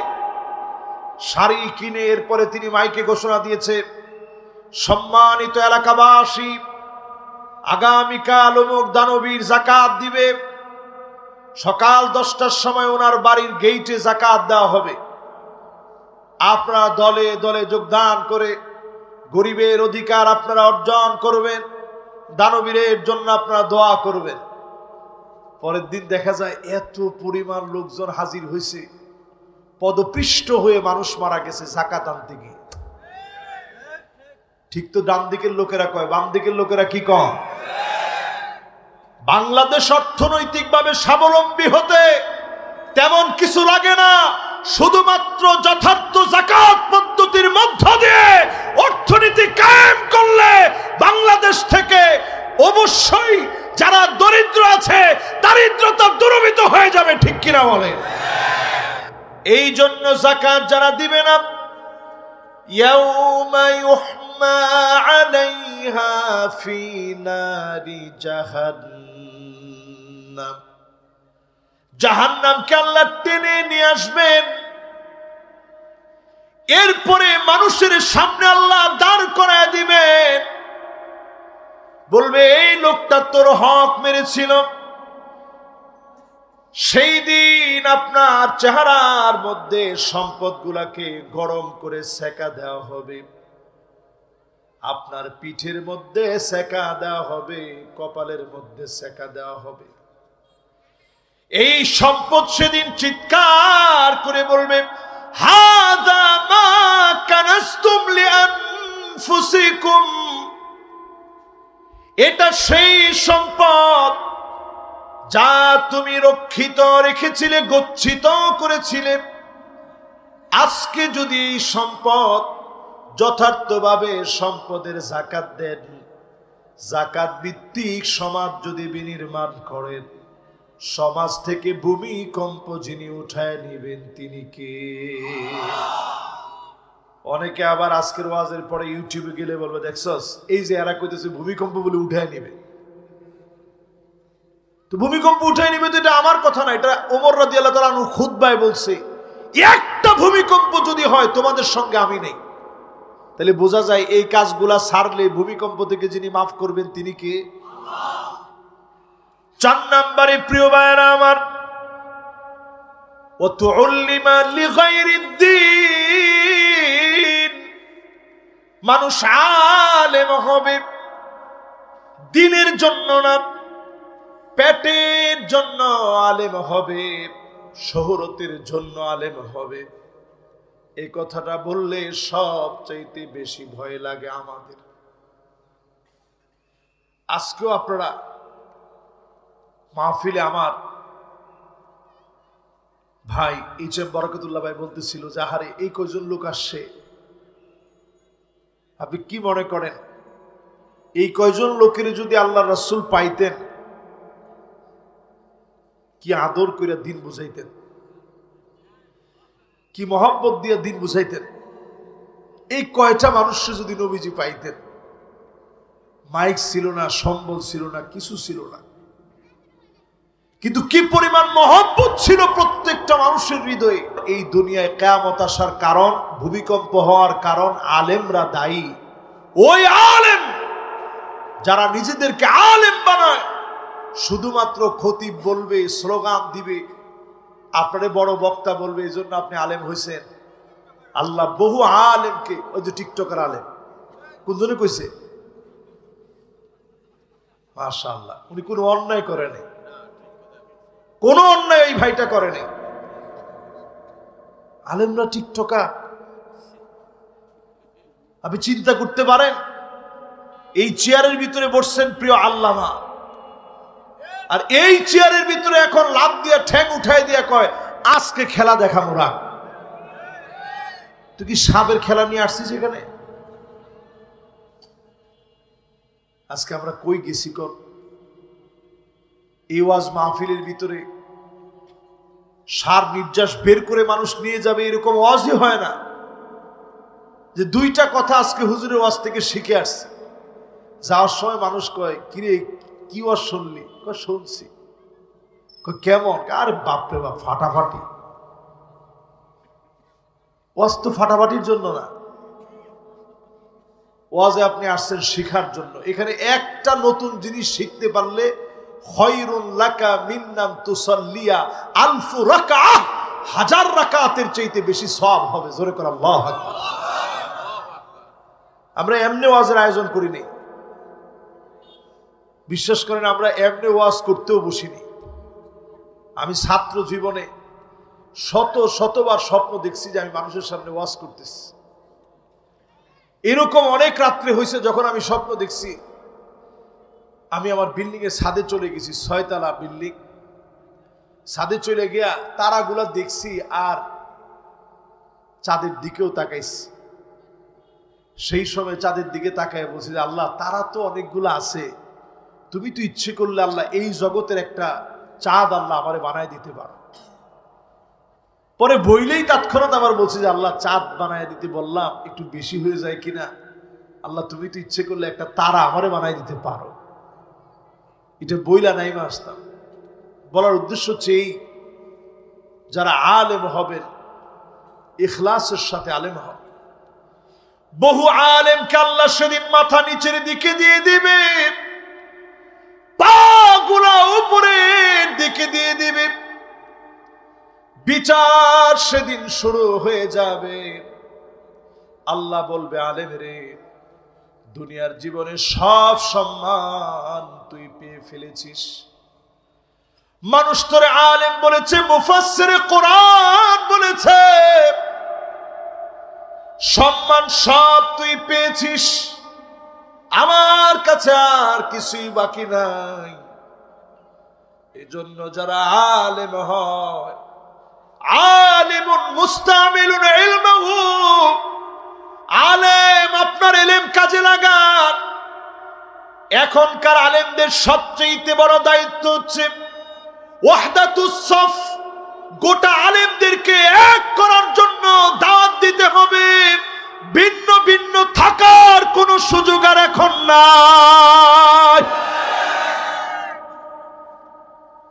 শাড়ি কিনে, এরপরে তিনি মাইকে ঘোষণা দিয়েছে, সম্মানিত এলাকাবাসী, আগামীকাল অমুক দানবীর যাকাত দিবে, সকাল 10টার সময় ওনার বাড়ির গেইটে যাকাত দেওয়া হবে, আপনারা দলে দলে যোগদান করে গরিবের অধিকার আপনারা অর্জন করবেন, দানবীরের জন্য আপনারা দোয়া করবেন। পরের দিন দেখা যায় এত পরিমাণ লোকজন হাজির হয়েছে, পদপৃষ্ট হয়ে মানুষ মারা গেছে যাকাত আনতে গিয়ে। ঠিক তো ডান দিকের লোকেরা কয়, বাম দিকের লোকেরা কি কয়? বাংলাদেশ অর্থনৈতিকভাবে স্বাবলম্বী হতে তেমন কিছু লাগে না, শুধুমাত্র যথার্থ যাকাত পদ্ধতির মধ্য দিয়ে অর্থনীতি কায়েম করলে বাংলাদেশ থেকে অবশ্যই যারা দরিদ্র আছে দারিদ্রতা দূরীভূত হয়ে যাবে, ঠিক কিনা বলে? এই জন্য যাকাত যারা দিবে না, ইয়াউমা ইউহমা আলাইহা ফি নারি জাহান্নাম, জাহান্নামকে আল্লাহ টেনে নিয়ে আসবেন, এরপরে মানুষের সামনে আল্লাহ দাঁড় করায় দিবেন, বলবে এই লোকটা তোর হক মেরেছিল। সেই দিন আপনার চেহারার মধ্যে সম্পদগুলাকে গরম করে সেকা দেওয়া হবে, আপনার পিঠের মধ্যে সেকা দেওয়া হবে, কপালের মধ্যে সেকা দেওয়া হবে। এই সম্পদ সেদিন চিৎকার করে বলবে, হাযা মা কানাসতুম লিআনফুসিকুম, এটা সেই সম্পদ যা তুমি রক্ষিত রেখেছিলে, গচ্ছিত করেছিলে। আজকে যদি এই সম্পদ যথার্থভাবে সম্পদের যাকাত দেন, যাকাত ভিত্তিক সমাজ যদি বিনির্মাণ করেন, সমাজ থেকে ভূমিকম্প যিনি উঠায় নেবেন তিনি কে? অনেকে আবার আজকের ওয়াজের পরে ইউটিউবে গেলে বলবে, দেখছস এই যে এরা কইতেছে ভূমিকম্প বলে উঠায় নেবে। তো ভূমিকম্প উঠায় নেবে তো এটা আমার কথা না, এটা ওমর রাদিয়াল্লাহু তাআলা আনহু খুতবায় বলছে, একটা ভূমিকম্প যদি হয় তোমাদের সঙ্গে আমি নেই। তাহলে বোঝা যায় এই কাজগুলা ছাড়লে ভূমিকম্প থেকে যিনি মাফ করবেন তিনি কে? আল্লাহ। 4 নম্বরে প্রিয় ভাইরা আমার, ওয়াতুল্লিমা লিগাইরিদ্দিন, মানুষ আলেম হবে দ্বীনের জন্য না, পেটের জন্য আলেম হবে, শহরতের জন্য আলেম হবে। এই কথাটা বললে সবচাইতে বেশি ভয় লাগে আমাদের। আজকেও আপনারা মাহফিলে আমার ভাই এইচ.এম. বরকতুল্লাহ ভাই বলতেছিল যে আহারে এই কয়জন লোক আসছে, আপনি কি মনে করেন এই কয়জন লোকের যদি আল্লাহর রাসূল পাইতেন কি আদর করে দিন বুঝাইতেন, কি মহব্বত দিয়ে দিন বুঝাইতেন। এই কয়টা মানুষকে যদি নবীজি পাইতেন, মাইক ছিল না, সম্বল ছিল না, কিছু ছিল না, কিন্তু কি পরিমাণ মহব্বত ছিল প্রত্যেকটা মানুষের হৃদয়ে। এই দুনিয়ায় কিয়ামত আসার কারণ, ভূমিকম্প হওয়ার কারণ আলেমরা দায়ী। ওই আলেম যারা নিজেদেরকে আলেম বানায়, শুধুমাত্র খতিব বলবে, স্লোগান দিবে, আপনারে বড় বক্তা বলবে, এই জন্য আপনি আলেম হয়েছেন। আল্লাহ বহু আলেমকে, ওই যে টিকটকার আলেম কোনজনে কইছে, মাশাআল্লাহ, উনি কোনো অন্যায় করে নাই, কোনো অন্যায় এই ভাইটা করে নাই। আলেমরা টিকটকার। আপনি চিন্তা করতে পারেন, এই চেয়ারের ভিতরে বসছেন প্রিয় আল্লামা, আর এই চেয়ারের ভিতরে এখন লাভ দিয়ে ঠ্যাং উঠাই দিয়ে কয় আজকে খেলা দেখা মোরা। তুই কি সাপের খেলা নিয়ে আসছিস এখানে? আজকে আমরা কই গেছি কর? এই ওয়াজ মাহফিলের ভিতরে সার নির্যাস বের করে মানুষ নিয়ে যাবে, এরকম ওয়াজই হয় না। যে দুইটা কথা আজকে হুজুরের ওয়াজ থেকে শিখে আসছে। যাওয়ার সময় মানুষ কয়, কিরে কি ওয়াজ শুনলি? কয় শুনছি। কয় কেমন? আরে বাপরে বাপ, ফাটাফাটি। ওয়াজ তো ফাটাফাটির জন্য না, ওয়াজে আপনি আসছেন শিখার জন্য। এখানে একটা নতুন জিনিস শিখতে পারলে খায়রুন লাকা মিন আন তুসাল্লিয়া আলফু রাকাআহ, হাজার রাকাতের চাইতে বেশি সওয়াব হবে। জোরে করে আল্লাহু আকবার। আমরা এমনি ওয়াজের আয়োজন করিনি, বিশ্বাস করেন, আমরা এমনি ওয়াজ করতেও বসিনি। আমি ছাত্র জীবনে শতবার স্বপ্ন দেখছি যে আমি মানুষের সামনে ওয়াজ করতেছি। এরকম অনেক রাত্রে হয়েছে যখন আমি স্বপ্ন দেখছি আমি আমার বিল্ডিং এর ছাদে চলে গেছি, 6 তলা বিল্ডিং। ছাদে চলে গিয়া তারাগুলা দেখছি আর চাঁদের দিকেও তাকাইছি। সেই সময় চাঁদের দিকে তাকায় বলছি যে আল্লাহ, তারা তো অনেকগুলো আছে, তুমি তো ইচ্ছে করলে আল্লাহ এই জগতের একটা চাঁদ আল্লাহ আমারে বানায় দিতে পারো। পরে বইলেই তৎক্ষণাৎ আবার বলছি যে আল্লাহ, চাঁদ বানায় দিতে বললাম, একটু বেশি হয়ে যায় কিনা? আল্লাহ, তুমি তো ইচ্ছে করলে একটা তারা আমারে বানায় দিতে পারো। এটা বইলা নাইমা আসতাম। বলার উদ্দেশ্য হচ্ছে এই, যারা আলেম হবেন ইখলাসের সাথে আলেম হবেন। বহু আলেমকে আল্লাহ সেদিন মাথা নিচের দিকে দিয়ে দিবে, পাগুলা উপরের দিকে দিয়ে দিবে। বিচার সেদিন শুরু হয়ে যাবে। আল্লাহ বলবে, আলেম রে, দুনিয়ার জীবনে সব সম্মান তুই পেয়ে ফেলেছিস। মানুষ তোরে আলেম বলেছে, মুফাসসিরে কোরআন বলেছে, সম্মান সব তুই পেয়েছিস, আমার কাছে আর কিছুই বাকি নাই। এজন্য যারা আলেম হয়, আলিমুন মুস্তামিলুন ইলমাহু, আলেম আপনার ইলম কাজে লাগান। এখনকার আলেমদের সবচেয়ে বড় দায়িত্ব হচ্ছে ওয়াহদাতুস সফ, গোটা আলেমদেরকে এক করার জন্য দাওয়াত দিতে হবে। ভিন্ন ভিন্ন থাকার কোনো সুযোগ আর এখন নাই।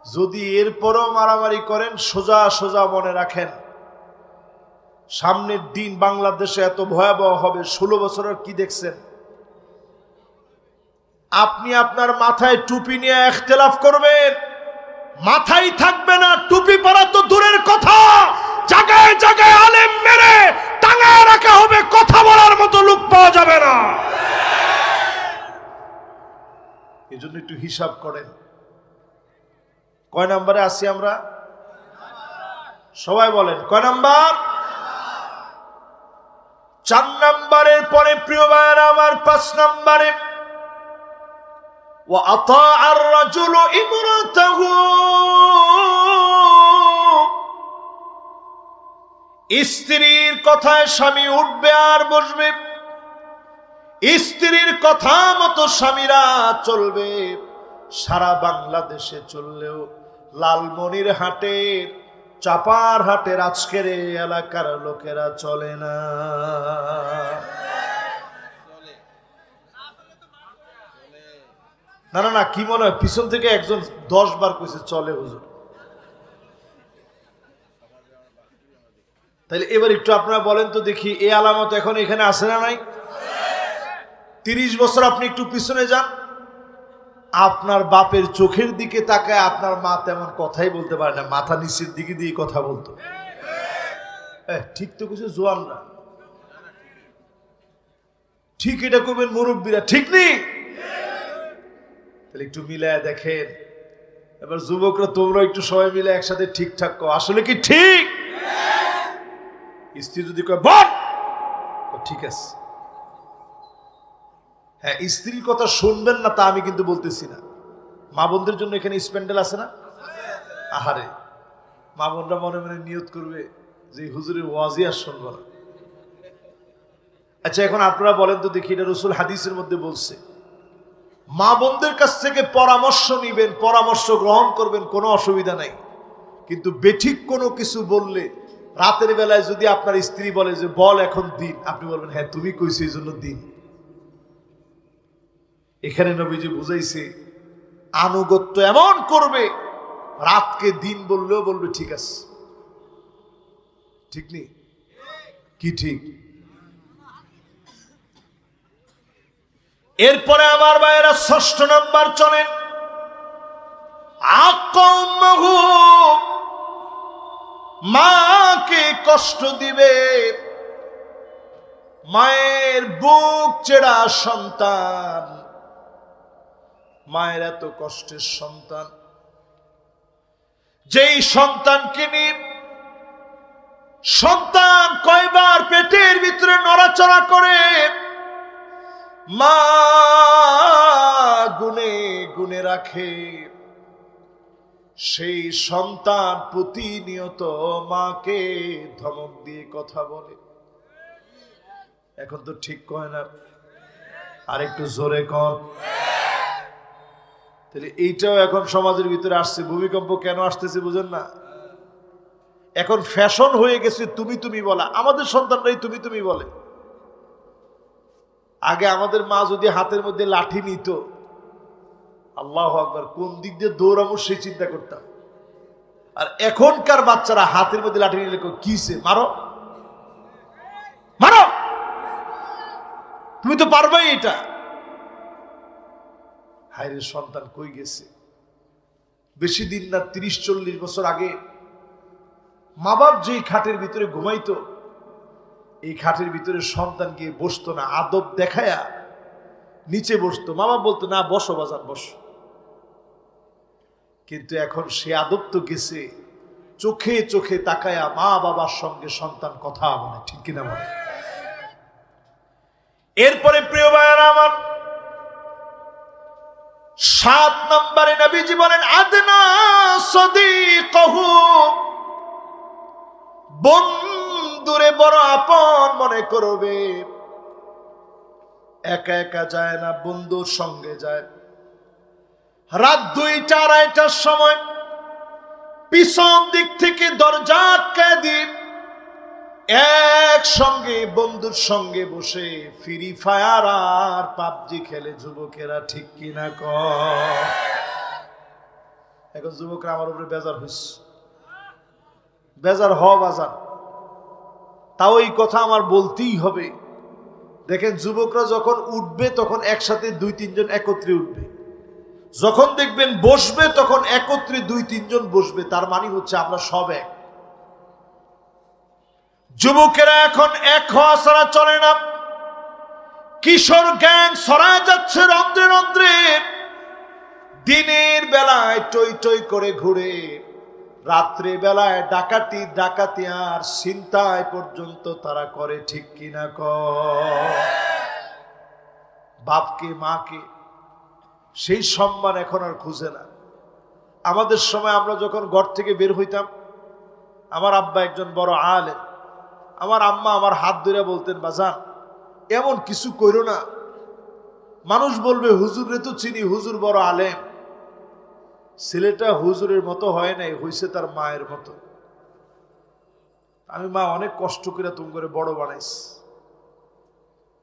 যদি এরপরও মারামারি করেন, সোজা সোজা মনে রাখেন, সামনের দিন বাংলাদেশে এত ভয়াবহ হবে। 16 বছরের কি দেখছেন? আপনি আপনার মাথায় টুপি নিয়ে ইখতিলাফ করবেন, মাথায় থাকবে না, টুপি পরা তো দূরের কথা, জায়গায় জায়গায় আলেম মেরে টাঙায় রাখা হবে, কথা বলার মতো লোক পাওয়া যাবে না। এজন্য একটু হিসাব করেন, কয় নম্বরে আছি আমরা? সবাই বলেন কয় নাম্বার? 4 নম্বরের পরে প্রিয় ভাইরা আমার 5 নম্বরে, ওয়া আতাআর রাজুলু ইমরাতাহু, স্ত্রীর কথায় স্বামী উঠবে আর বসবে, স্ত্রীর কথা মতো স্বামীরা চলবে। সারা বাংলাদেশে চললেও লালমনির হাটের, চাপার হাটের আজকের এই এলাকার লোকেরা চলে না। না না না, কি মনে হয় পিছন থেকে একজন 10 বার কইছে চলে হুজুর। তাহলে এবার একটু আপনারা বলেন তো দেখি, এই আলামত এখন এখানে আছে না নাই? 30 বছর আপনি একটু পিছনে যান, আপনার বাপের চোখের দিকে তাকায় আপনার মা তেমন কথাই বলতে পারে না, মাথা নিচের দিকে দিয়ে কথা বলতো। ঠিক তো কিছু জোয়ানরা ঠিক এটা করবেন, মুরব্বীরা ঠিক নেই। তাহলে একটু মিলায় দেখেন। এবার যুবকরা তোমরা একটু সবাই মিলে একসাথে ঠিকঠাক কো, আসলে কি ঠিক? স্ত্রী যদি কয় বল, ঠিক আছে। হ্যাঁ, স্ত্রীর কথা শুনবেন না তা আমি কিন্তু বলতেছি না। মা বোনদের জন্য এখানে স্প্যান্ডেল আছে না? আহারে, মা বোনরা মনে মনে নিয়ত করবে যে হুজুরের ওয়াজি আর শুনবো না। আচ্ছা, এখন আপনারা বলেন তো দেখি, এটা রাসূল হাদিসের মধ্যে বলছে, মা বোনদের কাছ থেকে পরামর্শ নিবেন, পরামর্শ গ্রহণ করবেন, কোনো অসুবিধা নাই। কিন্তু বেঠিক কোনো কিছু বললে, রাতের বেলায় যদি আপনার স্ত্রী বলে যে বল এখন দিন, আপনি বলবেন হ্যাঁ তুমি কইছো এই জন্য দিন। এখানে নবীজি বুঝাইছে আনুগত্য এমন করবে, রাতকে দিন বললেও বলবে ঠিক আছে। ঠিক নেই কি? ঠিক। এরপরে আমার ভাইয়েরা 6 নম্বর চলেন, আকাম্মাহু, মাকে কষ্ট দিবে। মায়ের বুক চেড়া সন্তান, মায়ের এত কষ্টের সন্তান, যেই সন্তানকে নিয়ে সন্তান কয়বার পেটের ভিতরে নড়াচড়া করে, মা গুনে গুনে রাখে, সেই সন্তান প্রতিনিয়ত মাকে ধমক দিয়ে কথা বলে। এখন তো ঠিক কয় না, আর একটু জোরে কর। তাহলে এইটাও এখন সমাজের ভিতরে আসছে। ভূমিকম্প কেন আসতেছে বুঝেন না? এখন ফ্যাশন হয়ে গেছে তুমি তুমি বলা। আমাদের সন্তানরাই তুমি তুমি বলে। আগে আমাদের মা যদি হাতের মধ্যে লাঠি নিত, আল্লাহু আকবার, কোন দিক দিয়ে দৌড়াবো সেই চিন্তা করতাম। আর এখনকার বাচ্চারা হাতের মধ্যে লাঠি নিলে কিসে মারো মারো, তুমি তো পারবেই এটা। হায়রে সন্তান কই গেছে। বেশি দিন না, 30-40 বছর আগে মা বাপ যেই খাটের ভিতরে ঘুমাইতো, এই খাটের ভিতরে সন্তান গিয়ে বসতো না, আদব দেখায়া নিচে বসতো। মা বাপ বলতো না বসো বাজান বসো। কিন্তু এখন সে আদব তো গেছে, চোখে চোখে তাকায়া মা বাবার সঙ্গে সন্তান কথা বলে, ঠিক কিনা বলে? এরপরে প্রিয় ভাইয়েরা আমার, 7 নম্বরে নবীজি বলেন আদনা সাদিকাহু, বন্ধুরে বড় আপন মনে করবে। একা একা যায় না, বন্ধুর সঙ্গে যায়। রাত 2-2:30টার সময় পিছন দিক থেকে দরজা আটকায় দিন, একসঙ্গে বন্ধুর সঙ্গে বসে ফ্রি ফায়ার আর পাবজি খেলে যুবকেরা, ঠিক কিনা কর? এখন যুবকরা আমার উপরে বেজার হইছে। বেজার হওয়া বাজার, তাও এই কথা আমার বলতেই হবে। দেখেন, যুবকরা যখন উঠবে তখন একসাথে 2-3 জন একত্রে উঠবে, যখন দেখবেন বসবে তখন একত্রে 2-3 জন বসবে। তার মানে হচ্ছে আমরা সব এক। যুবকেরা এখন এক হওয়া ছাড়া চলে না। কিশোর গ্যাং ছড়ায় যাচ্ছে রন্ধ্রে রন্ধ্রে। দিনের বেলায় টই টই করে ঘুরে, রাত্রে বেলায় ডাকাতি ডাকাতি আর ছিনতাই পর্যন্ত তারা করে, ঠিক কিনা কর? বাপকে মাকে সেই সম্মান এখন আর খুঁজে না। আমাদের সময় আমরা যখন ঘর থেকে বের হইতাম, আমার আব্বা একজন বড় আলেম, আমার আম্মা আমার হাত ধরে বলতেন বাজান এমন কিছু কইরো না, মানুষ বলবে হুজুরে তো চিনি, হুজুর বড় আলেম। ছেলেটা হুজুরের মতো হয় নাই, হইছে তার মায়ের মতো। আমি মা অনেক কষ্ট করে তুমি করে বড় বানাইস,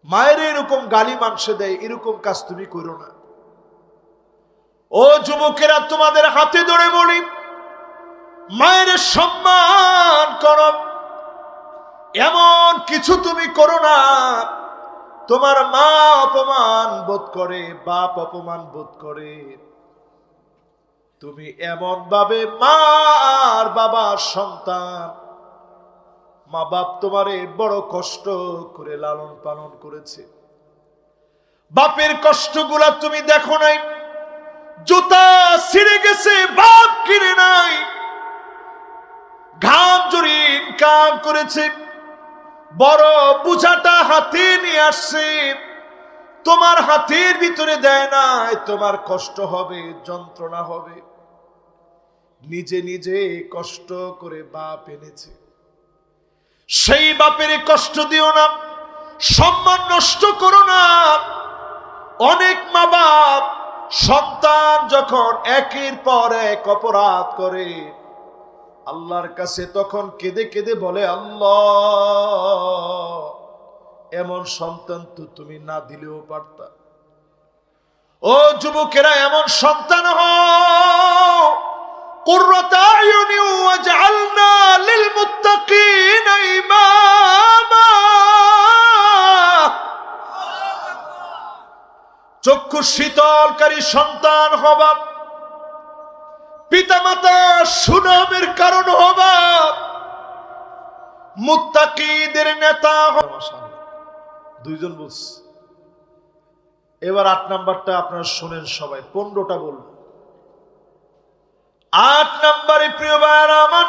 মায়ের এরকম গালি মানুষে দেয়, এরকম কাজ তুমি করো না। ও যুবকেরা, তোমাদের হাতে ধরে বলি, মায়ের সম্মান করো। এমন কিছু তুমি করো না তোমার মা অপমান বোধ করে, বাপ অপমান বোধ করে। তুমি এমন ভাবে মা আর বাবার সন্তান, মা বাপ তোমারে বড় কষ্ট করে লালন পালন করেছে। বাপের কষ্টগুলা তুমি দেখো নাই, জুতা ছিঁড়ে গেছে বাপ কিনে নাই, ঘাম জড়ি ইনকাম করেছে, বড় বুঝাটা হাতে নিয়ে আসছে, তোমার হাতের ভিতরে দেয় নাই। তোমার কষ্ট হবে, যন্ত্রণা হবে। নিজে নিজে কষ্ট করে বাপ এনেছে, সেই বাপের কষ্ট দিও না, সম্মান নষ্ট করো না। অনেক মা বাপ সন্তান যখন একের পর এক অপরাধ করে আল্লাহর কাছে তখন কেঁদে কেঁদে বলে, আল্লাহ, এমন সন্তান তো তুমি না দিলেও পারতা। ও যুবকেরা, এমন সন্তান হও, কুররাত আয়ুনি ওয়াজআলনা লিল মুত্তাকিনা ইমামা। চক্ষু শীতলকারী সন্তান হবা, পিতামাতা সুনামের কারণ হবা, মুত্তাকিদের নেতা হবা। দুইজন বলছে। এবার 8 নাম্বারটা আপনারা শুনেন সবাই, 15টা বলবো। 8 নাম্বারে প্রিয় ভাইরা আমার,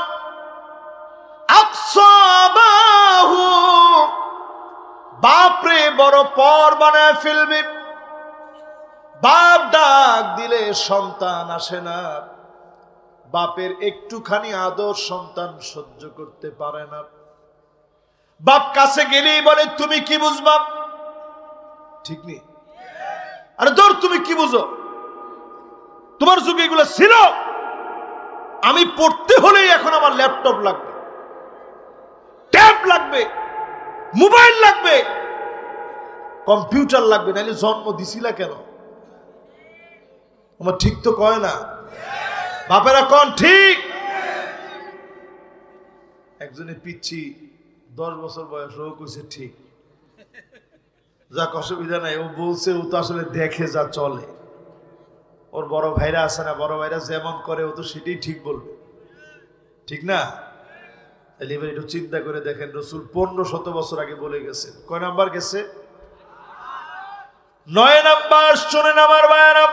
আকসাবাহু, বাপরে বড় পর বানায় ফেলবে। বাপ ডাক দিলে সন্তান আসে না, বাপের একটুখানি আদর সন্তান সহ্য করতে পারে না। বাপ কাছে গেলেই বলে, তুমি কি বুঝবা? ঠিক নেই? আরে দূর, তুমি কি বুঝো? তোমার যুগে এগুলো ছিল? আমি পড়তে হলেই এখন আমার ল্যাপটপ লাগবে, ট্যাব লাগবে, মোবাইল লাগবে, কম্পিউটার লাগবে, নাহলে জন্ম দিছিলা কেন? আমার ঠিক তো কয় না? বাপেরা কোন ঠিক? একজনে পিচ্ছি 10 বছর বয়স, ও কইছে ঠিক, যাক অসুবিধা নাই। ও বলছে ও তো আসলে দেখে যা চলে। ওর বড় ভাইরা আছে না, বড় ভাইরা যেমন করে ও তো সেটাই ঠিক বলবে, ঠিক না? তাহলে এবার একটু চিন্তা করে দেখেন, রসুল 1500 বছর আগে বলে গেছেন। কয় নাম্বার গেছে? 9 নাম্বার। শোনেন আমার ভাইরা,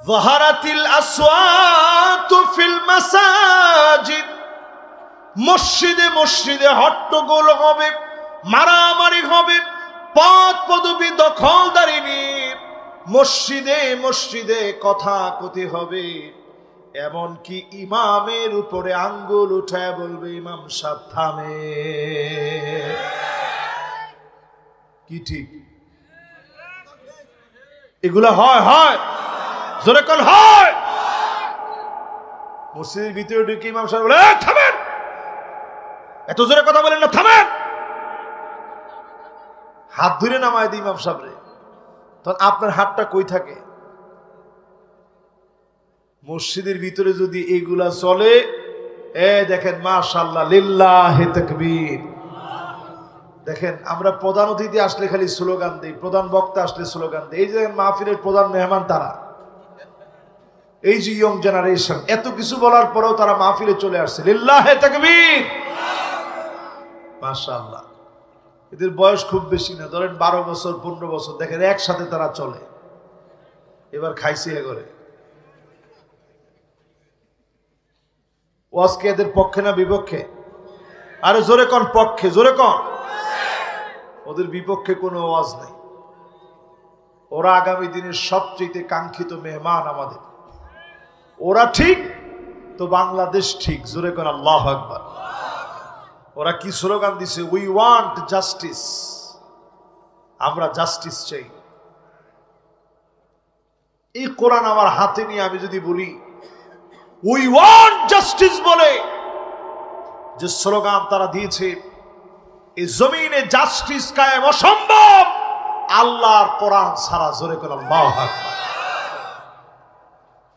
যাহারাতিল আসওয়াতু ফিল মাসাজিদ, মসজিদে মসজিদে হট্টগোল হবে, মারামারি হবে, পদ পদবি দখলদারি নিয়ে মসজিদে মসজিদে কথা কথি হবে। এমনকি ইমামের উপরে আঙ্গুল উঠায় বলবে, ইমাম সাহেব থামে। কি ঠিক? এগুলা হয়? হয়, জোরে কোন হয়? মসজিদের ভিতরে ঢুকে ইমাম সাহেব বলে, থামেন, এত জোরে কথা বলেন না, থামেন। হাত ধরে নামায় দিই ইমাম সাহেব রে। তখন আপনার হাতটা কই থাকে? মসজিদের ভিতরে যদি এগুলা চলে, দেখেন মাশাআল্লাহ, লিল্লাহি তাকবীর। দেখেন আমরা প্রধান অতিথি আসলে খালি স্লোগান দিই, প্রধান বক্তা আসলে স্লোগান দিই। এই যে মাহফিলের প্রধান মেহমান তারা, এই যে ইয়ং জেনারেশন, এত কিছু বলার পরেও তারা মাহফিলে চলে আসছে, লিল্লাহি তাকবীর, মাশাআল্লাহ। এদের বয়স খুব বেশি না, ধরেন 12 বছর 15 বছর। দেখেন একসাথে তারা চলে। এবার খাইছে করে ওয়াজ কি এদের পক্ষে না বিপক্ষে? আরে জোরে কোন পক্ষে, জোরে কোন। ওদের বিপক্ষে কোনো ওয়াজ নেই। ওরা আগামী দিনের সবচেয়ে কাঙ্ক্ষিত মেহমান আমাদের। ওরা ঠিক তো বাংলাদেশ ঠিক, জোরে কোন আল্লাহু আকবার। ওরা কি স্লোগান দিছে? উই ওয়ান্ট জাস্টিস, আমরা জাস্টিস চাই। এই কোরআন আমার হাতে নিয়ে আমি যদি বলি উই ওয়ান্ট জাস্টিস বলে, যে স্লোগান তারা দিয়েছে, এই জমিনে জাস্টিস কায়েম অসম্ভব আল্লাহর কোরআন ছাড়া, জোরে করে আল্লাহু আকবার।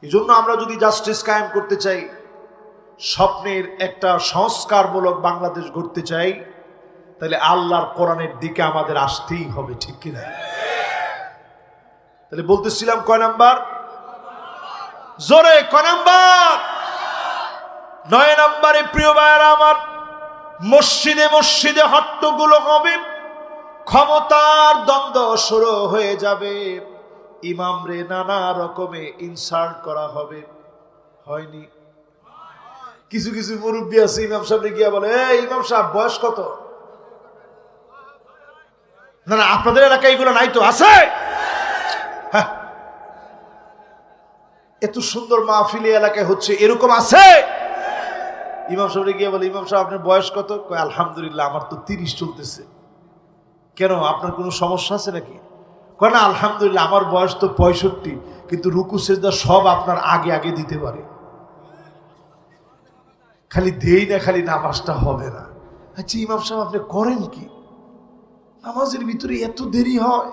এই জন্য আমরা যদি জাস্টিস কায়েম করতে চাই, স্বপ্নের একটা সংস্কারমূলক বাংলাদেশ গড়তে চাই, তাহলে আল্লাহর কোরআনের দিকে আমাদের আসতেই হবে, ঠিক কিনা? তাহলে বলতেছিলাম কয় নাম্বার? জোরে কয় নাম্বার? 9 নম্বরে প্রিয় ভাইরা আমার, মসজিদে মসজিদে হট্টগোল হবে, ক্ষমতার দ্বন্দ্ব শুরু হয়ে যাবে, ইমামরে নানা রকমে ইনসাল্ট করা হবে। হয়নি? কিছু কিছু মুরব্বী আছে ইমাম সাহেব গিয়া বলে, এই ইমাম সাহেব বয়স কত? না না, আপনাদের এলাকায় এগুলো নাই তো? আছে? হ্যাঁ, এত সুন্দর মাহফিল এলাকায় হচ্ছে, এরকম আছে? ইমাম সাহেব গিয়ে বলে, ইমাম সাহেব আপনার বয়স কত? কয় আলহামদুলিল্লাহ আমার তো 30 চলতেছে। কেন, আপনার কোনো সমস্যা আছে নাকি? কয় না আলহামদুলিল্লাহ আমার বয়স তো 65, কিন্তু রুকু সিজদা সব আপনার আগে আগে দিতে পারে, খালি দেই না, খালি নামাজটা হবে না। আচ্ছা ইমাম সাহেব আপনি করেন কি? নামাজের ভিতরে এত দেরি হয়,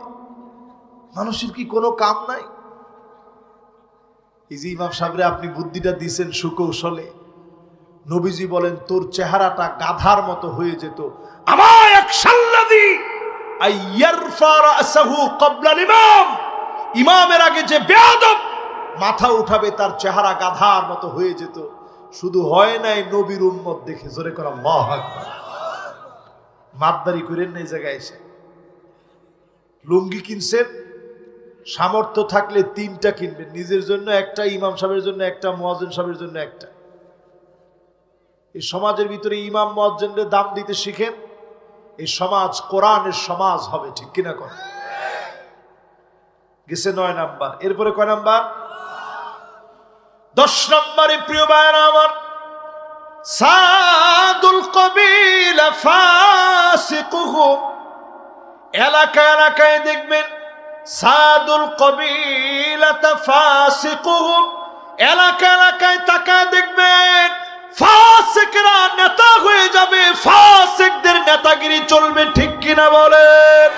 মানুষের কি কোনো কাম নাই? এই যে ইমাম সাহেবরে আপনি বুদ্ধিটা দিছেন সুকৌশলে, নবীজি বলেন তোর চেহারাটা গাধার মতো হয়ে যেত, আমার একসাল্লাদি আইয়ারফা রাসাহু ক্বাবলা ইমাম, ইমামের আগে যে বেয়াদব মাথা উঠাবে তার চেহারা গাধার মতো হয়ে যেত। শুধু হয় নাই, নবীর উম্মত দেখে জোরে করে আল্লাহু আকবার। মাতদারি করেন না এই জায়গায় এসে। লুঙ্গি কিনছেন, সামর্থ্য থাকলে 3টা কিনবেন, নিজের জন্য একটা, ইমাম সাহেবের জন্য একটা, মুয়াজ্জিন সাহেবের জন্য একটা। এই সমাজের ভিতরে ইমাম মুয়াজ্জিনদের দাম দিতে শিখেন, এই সমাজ কোরআনের সমাজ হবে, ঠিক কিনা? কর গেছে 9 নাম্বার। এরপরে কয় নাম্বার? 10 নম্বরে প্রিয় ভাইরা আমার, সাদুল কবিলা ফাসিকুহুম, এলাকায় এলাকায় দেখবেন সাদুল কবিলাতা ফাসিকুহুম, এলাকায় এলাকায় তাকায় দেখবেন ফাসিকরা নেতা হয়ে যাবে, ফাসিকদের নেতাগিরি চলবে, ঠিক কিনা বলেন?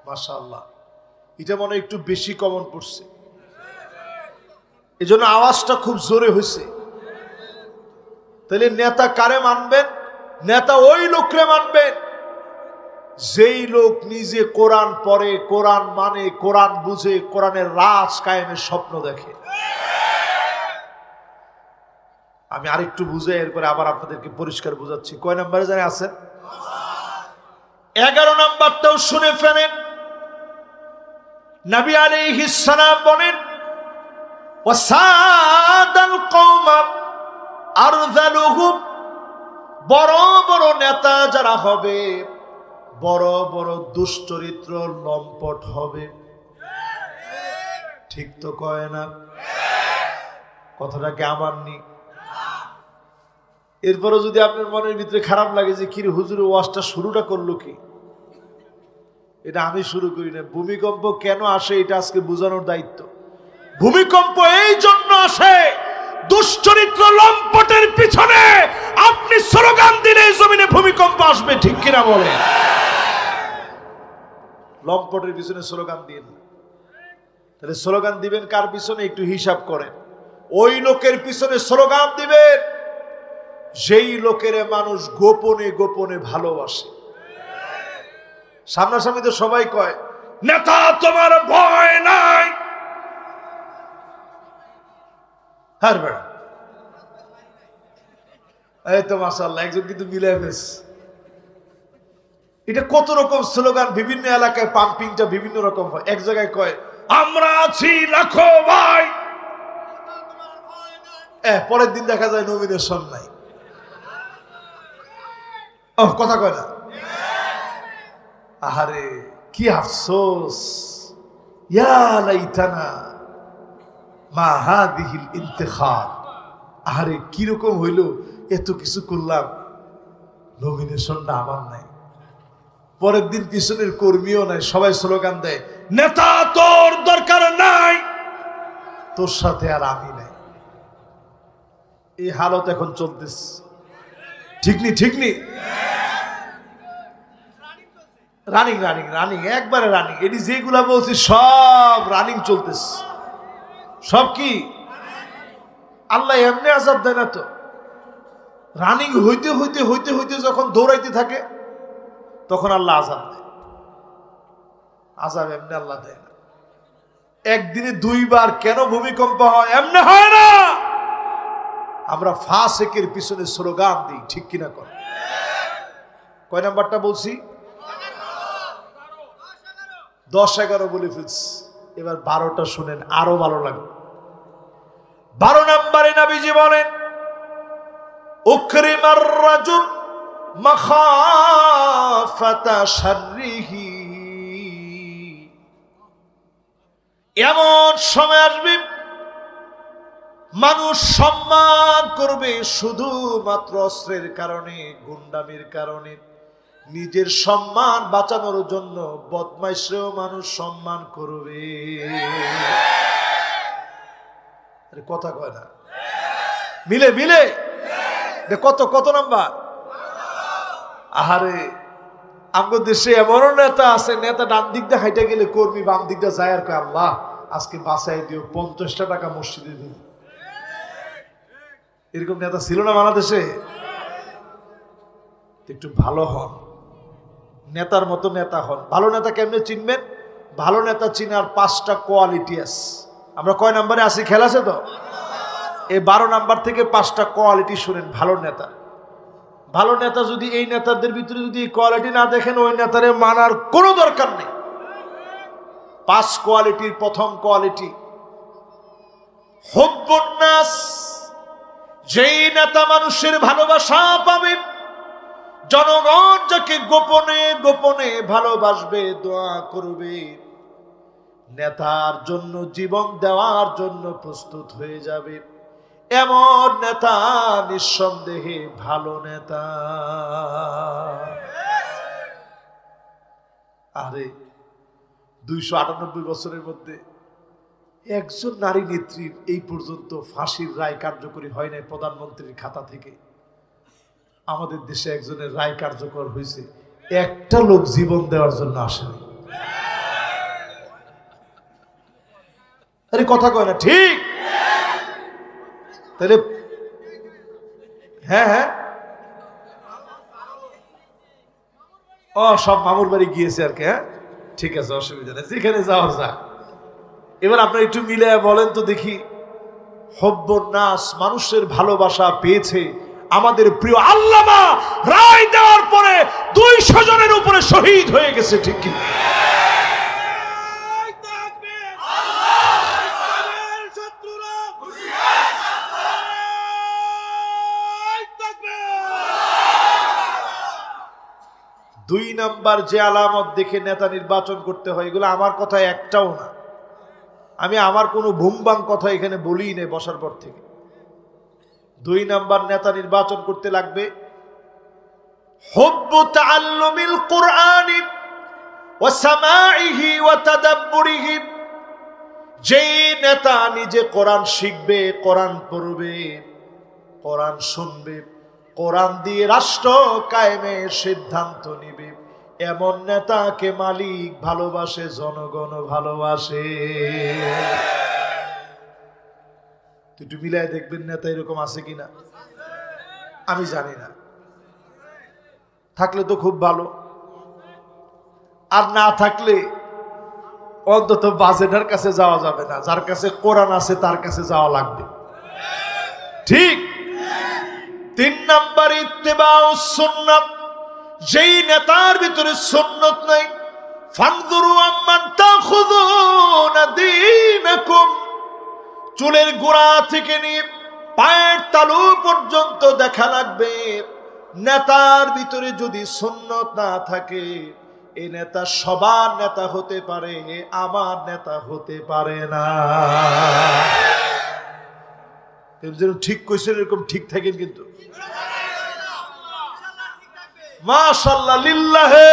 মাশাআল্লাহ, এটা মনে একটু বেশি কমন পড়ছে, এজন্য আওয়াজটা খুব জোরে হয়েছে। তাহলে নেতা কারে মানবেন? নেতা ওই লোকরে মানবেন যেই লোক নিজে কোরআন পড়ে, কোরআন মানে, কোরআন বুঝে, কোরআনের রাজ কায়েমের স্বপ্ন দেখে। আমি আরেকটু বুঝে এরপরে আবার আপনাদেরকে পরিষ্কার বুঝাচ্ছি। কয় নম্বরে জানে আছেন? 11 নম্বরটাও শুনে ফেলেন। নবী আলাইহিস সালাম বলেন, ওয়াসাদাল কওমা আরযালুহুম, বড় বড় নেতা যারা হবে, বড় বড় দুশ্চরিত্র লম্পট হবে। ঠিক তো কয় না? কথাটা কি আমার নি? এরপরে যদি আপনার মনের ভিতরে খারাপ লাগে যে কি হুজুর ওয়াজটা শুরুটা করলো কি, এটা আমি শুরু করি না। ভূমিকম্প কেন আসে এটা আজকে বোঝানোর দায়িত্ব। ভূমিকম্প এই জন্য আসে, দুশ্চরিত্র লম্পটের পিছনে আপনি স্লোগান দিলে জমিনে ভূমিকম্প আসবে, ঠিক কিনা বলে? লম্পটের পিছনে স্লোগান দিন। তাহলে স্লোগান দিবেন কার পিছনে একটু হিসাব করেন। ওই লোকের পিছনে স্লোগান দিবেন যেই লোকের মানুষ গোপনে গোপনে ভালোবাসে। সামনাসামনি তো সবাই কয় নেতা তোমার ভয় নাই, হ্যাঁ বেড়া, এই তো মাশাআল্লাহ একজন কিন্তু মিলে ফেলছে। এটা কত রকম স্লোগান, বিভিন্ন এলাকায় পাম্পিংটা বিভিন্ন রকম হয়। এক জায়গায় কয় আমরা আছি লাখো ভাই, পরের দিন দেখা যায় নমিনেশন নাই। কথা কয় না? আহারে কি আফসোস, ইয়া লাইতানা মা হাদিহিল ইন্তিখাব। আহারে কিরকম হইল, এত কিছু করলাম, নমিনেশনটা আমার নাই। পরের দিন পিছনের কর্মীও নাই, সবাই স্লোগান দেয় নেতা তোর দরকার নাই, তোর সাথে আর আমি নাই। এই হালত এখন চলতেছে, ঠিক নি? ঠিক নি? রানিং রানিং রানিং একবারে রানিং। এটি যেগুলা বলছি সব রানিং চলতেছে, সব কি আল্লাহ এমনি আজাব দেয় না তো। রানিং হইতে হইতে হইতে হইতে যখন দৌড়াইতে থাকে তখন আল্লাহ আজাব দেয়। আজাব এমনি আল্লাহ দেয় না। একদিনে দুইবার কেন ভূমিকম্প হয়? এমনি হয় না। আমরা ফাসেকের পিছনে স্লোগান দিই, ঠিক কিনা কর? কয় নাম্বারটা বলছি? 10-11 বলে ফেলছি। এবার 12টা শুনেন, আরো ভালো লাগবে। 12 নম্বরে নবীজি বলেন, উকরিমার রাজুল মাখাফাতা শাররিহি। এমন সময় আসবে মানুষ সম্মান করবে শুধুমাত্র অস্ত্রের কারণে, গুন্ডামির কারণে। নিজের সম্মান বাঁচানোর জন্য বদমাইশরেও মানুষ সম্মান করবে। কথা কয় না, মিলে মিলে কত কত নাম্বার? আহারে, আমাদের দেশে এমনও নেতা আছে, নেতা ডান দিক দিয়ে হাইটে গেলে কর্মী বাম দিক দিয়ে যায় আর কয়, আল্লাহ আজকে বাঁচাই দিও, 50টা টাকা মসজিদে দিন। এরকম নেতা ছিল না বাংলাদেশে? একটু ভালো হন, নেতার মতো নেতা হন। ভালো নেতা কেমনে চিনবেন? ভালো নেতা চিনার 5টা কোয়ালিটি আছে। আমরা কয় নাম্বারে আছি? খেয়াল আছে তো? এই 12 নাম্বার থেকে 5টা কোয়ালিটি শুনেন ভালো নেতা। ভালো নেতা যদি এই নেতাদের ভিতরে যদি এই কোয়ালিটি না দেখেন, ওই নেতারে মানার কোনো দরকার নেই। 5 কোয়ালিটির প্রথম কোয়ালিটি, হুব্বুন নাস। যেই নেতা মানুষের ভালোবাসা পাবে, জনগণ যাকে গোপনে গোপনে ভালোবাসবে, দোয়া করবে, নেতার জন্য জীবন দেওয়ার জন্য প্রস্তুত হয়ে যাবে, এমন নেতা নিঃসন্দেহে ভালো নেতা। আরে 298 বছরের মধ্যে একজন নারী নেত্রীর এই পর্যন্ত ফাঁসির রায় কার্যকরী হয় নাই প্রধানমন্ত্রীর খাতা থেকে। আমাদের দেশে একজনের রায় কার্যকর হয়েছে, একটা লোক জীবন দেওয়ার জন্য আসেনি। আরে কথা কয় না, ঠিক? তাহলে হ্যাঁ হ্যাঁ, ও সব মামুর বাড়ি গিয়েছে আর কি। হ্যাঁ ঠিক আছে, অসুবিধা নেই, যেখানে যাওয়ার যা। এবার আপনারা একটু মিলে বলেন তো দেখি, হুব্বুন নাস, মানুষের ভালোবাসা পেয়েছে আমাদের প্রিয় আল্লামা, রায় দেওয়ার পরে 200 জনের উপরে শহীদ হয়ে গেছে, ঠিক কি? দুই নাম্বার যে আলামত দেখে নেতা নির্বাচন করতে হয়, এগুলো আমার কথা একটাও না। আমি আমার কোনো ভুমবাং কথা এখানে বলি নাই বসার পর থেকে। 2 নাম্বার নেতা নির্বাচন করতে লাগবে, হুব্বু তাআল্লুমিল কুরআনি ওয়া সামাইহি ওয়া তাদাব্বুরিহি। যেই নেতা নিজে কোরআন শিখবে, কোরআন পড়বে, কোরআন শুনবে, কোরআন দিয়ে রাষ্ট্র কায়েমের সিদ্ধান্ত নিবে, এমন নেতাকে মালিক ভালোবাসে, জনগণ ভালোবাসে। একটু মিলাই দেখবেন নেতা এরকম আছে কিনা। আমি জানি না, থাকলে তো খুব ভালো, আর না থাকলে অন্তত বাজেটার কাছে যাওয়া যাবে না। যার কাছে কোরআন আছে তার কাছে যাওয়া লাগবে, ঠিক? 3 নাম্বার ইত্তেবাউস সুন্নাত। যেই নেতার ভিতরে সুন্নত নাই, ফানজুরু আম্মান তাখুযুনা দীনাকুম। চুলের গোড়া থেকে নিয়ে পায়ের তালু পর্যন্ত দেখা লাগবে। নেতার ভিতরে যদি সুন্নত না থাকে, এই নেতা সবার নেতা হতে পারে, আমার নেতা হতে পারে না। ঠিক কইছেন, এরকম ঠিক থাকেন কিন্তু। মাশাআল্লাহ, লিল্লাহে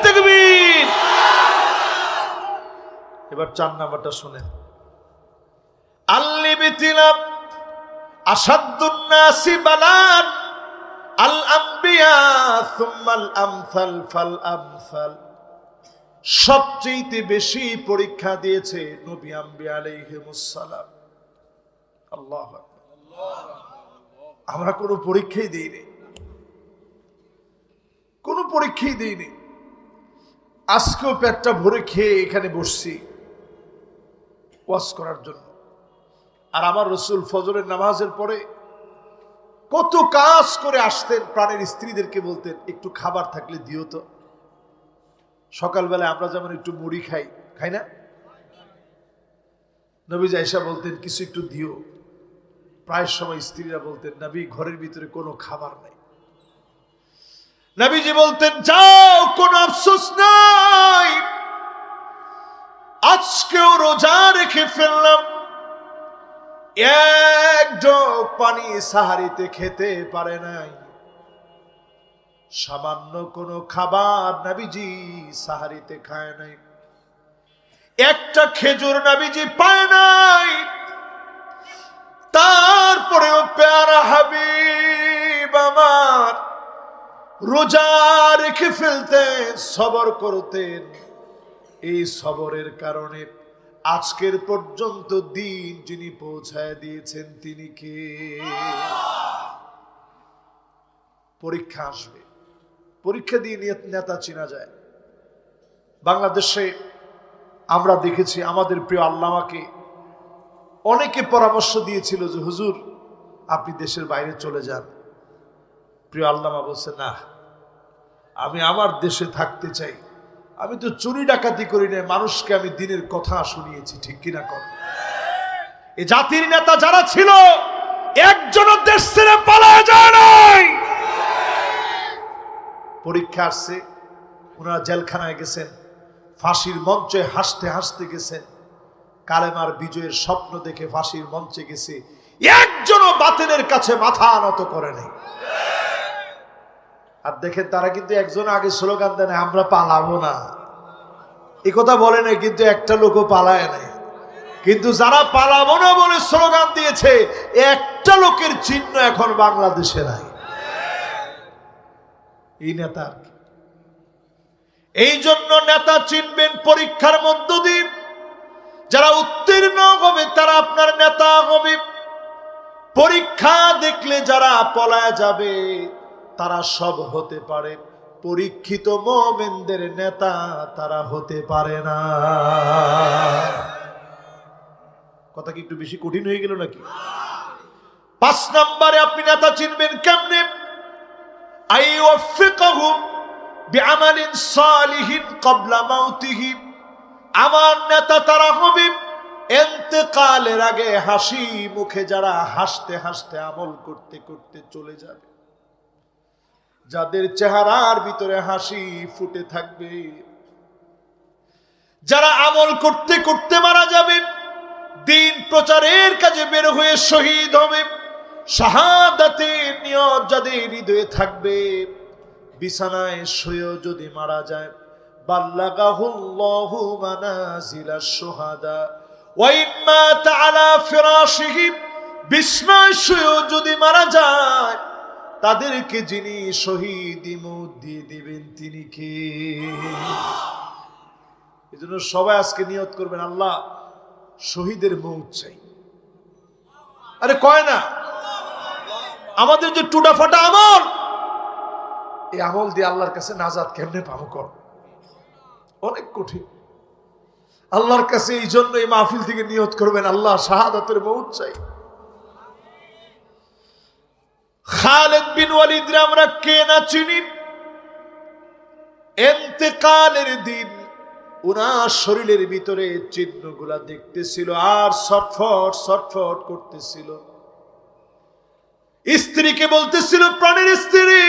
তাকবীর। এবার 4 নাম্বারটা শুনেন, আল্লিবিতিনা আসাদ্দুন নাসি বালান আল আম্বিয়া সুম্মাল আমসাল ফাল আমসাল, সবচেয়ে বেশি পরীক্ষা দিয়েছে নবী আম্বিয়া আলাইহিমুস সালাম। আল্লাহু আকবার। আমরা কোনো পরীক্ষাই দেইনি, কোনো পরীক্ষাই দেইনি। আজকেও পেটটা ভরে খেয়ে এখানে বসছি ওয়াজ করার জন্য। আর আমার রসুল ফজরের নামাজের পরে কত কাজ করে আসতেন, প্রাণের স্ত্রীদেরকে বলতেন একটু খাবার থাকলে দিও তো। সকালবেলায় আমরা যেমন একটু মুড়ি খাই, খাই না? নবী আয়েশা বলতেন কিছু একটু দিও। প্রায় সময় স্ত্রীরা বলতেন নবী ঘরের ভিতরে কোনো খাবার নাই। নবীজি বলতেন যাও, কোনো আফসোস নাই, আজকেও রোজা রেখে ফেললাম, এক ঢোক পানি সাহারিতে খেতে পারে নাই, সামান্য কোনো খাবার নবীজি সাহারিতে খায় নাই, একটা খেজুর নবীজি পায় নাই। তারপরেও প্যারা হাবিব আমার রোজা রেখে ফেলতেন, সবর করতেন। এই সবরের কারণে আজকের পর্যন্ত দিন যিনি পৌঁছায় দিয়েছেন তিনি কে? পরীক্ষা আসবে, পরীক্ষা দিয়ে নেতা চেনা যায়। বাংলাদেশে আমরা দেখেছি আমাদের প্রিয় আল্লামাকে অনেকে পরামর্শ দিয়েছিল যে হুজুর আপনি দেশের বাইরে চলে যান। প্রিয় আল্লামা বলছে না, আমি আমার দেশে থাকতে চাই। আমি তো চুরি ডাকাতি করি না, মানুষকে আমি দিনের কথা শুনিয়েছি, ঠিক কিনা কর? এই জাতির নেতা যারা ছিল একজনও দেশ ছেড়ে পালায় যায় নাই। পরীক্ষা আসছে, ওনারা জেলখানায় গেছেন, ফাঁসির মঞ্চে হাসতে হাসতে গেছেন, কালেমার বিজয়ের স্বপ্ন দেখে ফাঁসির মঞ্চে গেছে, একজনও বাতিলের কাছে মাথা নত করে নাই। আর দেখেন তারা কিন্তু একজন আগে স্লোগান দেন আমরা পালাবো না, এই কথা বলে নাই, কিন্তু একটা লোকও পালায় নাই। কিন্তু যারা পালাবো না বলে স্লোগান দিয়েছে, একটা লোকের চিহ্ন এখন বাংলাদেশে নাই। এই নেতা, এই জন্য নেতা চিনবেন পরীক্ষার মধ্য দিয়ে। যারা উত্তীর্ণ হবে তারা আপনার নেতা হবে। পরীক্ষা দেখলে যারা পলায় যাবে তারা সব হতে পারে, পরীক্ষিত মুমিনদের নেতা তারা হতে পারে না। কথা কি একটু বেশি কঠিন হয়ে গেল নাকি? 5 নম্বরে আপনি নেতা চিনবেন কেমনে? আইওয়াফিকাহু বিআমালিন সালিহিন ক্বাবলা মাউতিহি। আমার নেতা তারা হবে ইন্তেকালের আগে হাসি মুখে, যারা হাসতে হাসতে আমল করতে করতে চলে যাবে, যাদের চেহারার ভিতরে হাসি ফুটে থাকবে, যারা আমল করতে করতে মারা যাবে, দিন প্রচারের কাজে বের হয়ে শহীদ হবে, শাহাদাতের নিয়ত যাদের হৃদয়ে থাকবে, বিছানায় শুয়েও যদি মারা যায়, বাল্লাগাহুল্লাহু মানাজিলাশ শুহাদা ওয়া ইম্মা তাআলা ফিরাশিহি, বিছানায় শুয়েও যদি মারা যায়, তাদেরকে যিনি শহীদি মওত দিয়ে দিবেন তিনি কে? এজন্য সবাই আজকে নিয়ত করবেন আল্লাহ শহীদের মওত চাই। আরে কয় না আমাদের যে টুডা ফাটা আমল, এই আমল দিয়ে আল্লাহর কাছে নাজাত কেমনে পাবো? কর অনেক কঠিন আল্লাহর কাছে। এই জন্য এই মাহফিল থেকে নিয়ত করবেন আল্লাহ শাহাদাতের মওত চাই। খালিদ বিন ওয়ালিদ রে আমরা কে না চিনি? ইন্তেকালের দিন উনার শরীরের ভিতরে চিহ্নগুলা দেখতেছিল আর ছটফট ছটফট করতেছিল। স্ত্রীকে বলতেছিল, প্রাণের স্ত্রী,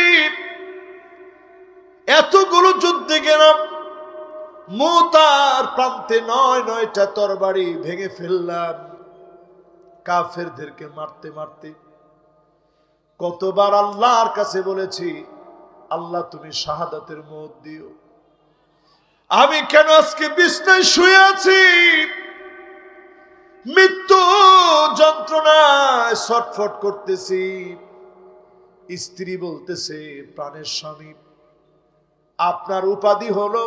এতগুলো যুদ্ধে গেলাম, মুতার প্রান্তে 9টা তরবারি ভেঙে ফেললাম, কাফেরদেরকে মারতে মারতে কতবার আল্লাহর কাছে বলেছি আল্লাহ তুমি শাহাদাতের মওত দিও। আমি কেন আজকে বিছানায় শুয়ে আছি? মৃত্যু যন্ত্রণায় ছটফট করতেছি, স্ত্রী বলতেছে, প্রাণের স্বামী, আপনার উপাধি হলো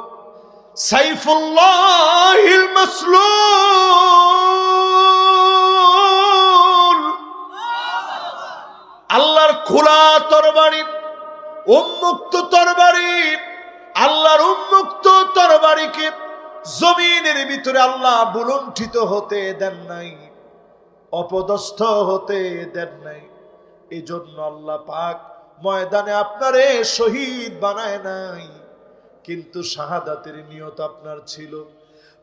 সাইফুল্লাহিল মাসলুল, আল্লাহর খোলা তরবারি, উন্মুক্ত তরবারি। আল্লাহর উন্মুক্ত তরবারিকে জমিনের ভিতরে আল্লাহ বুলুণ্ঠিত হতে দেন নাই, অপদস্থ হতে দেন নাই। এই জন্য আল্লাহ পাক ময়দানে আপনারে শহীদ বানায় নাই, কিন্তু শাহাদাতের নিয়ত আপনার ছিল।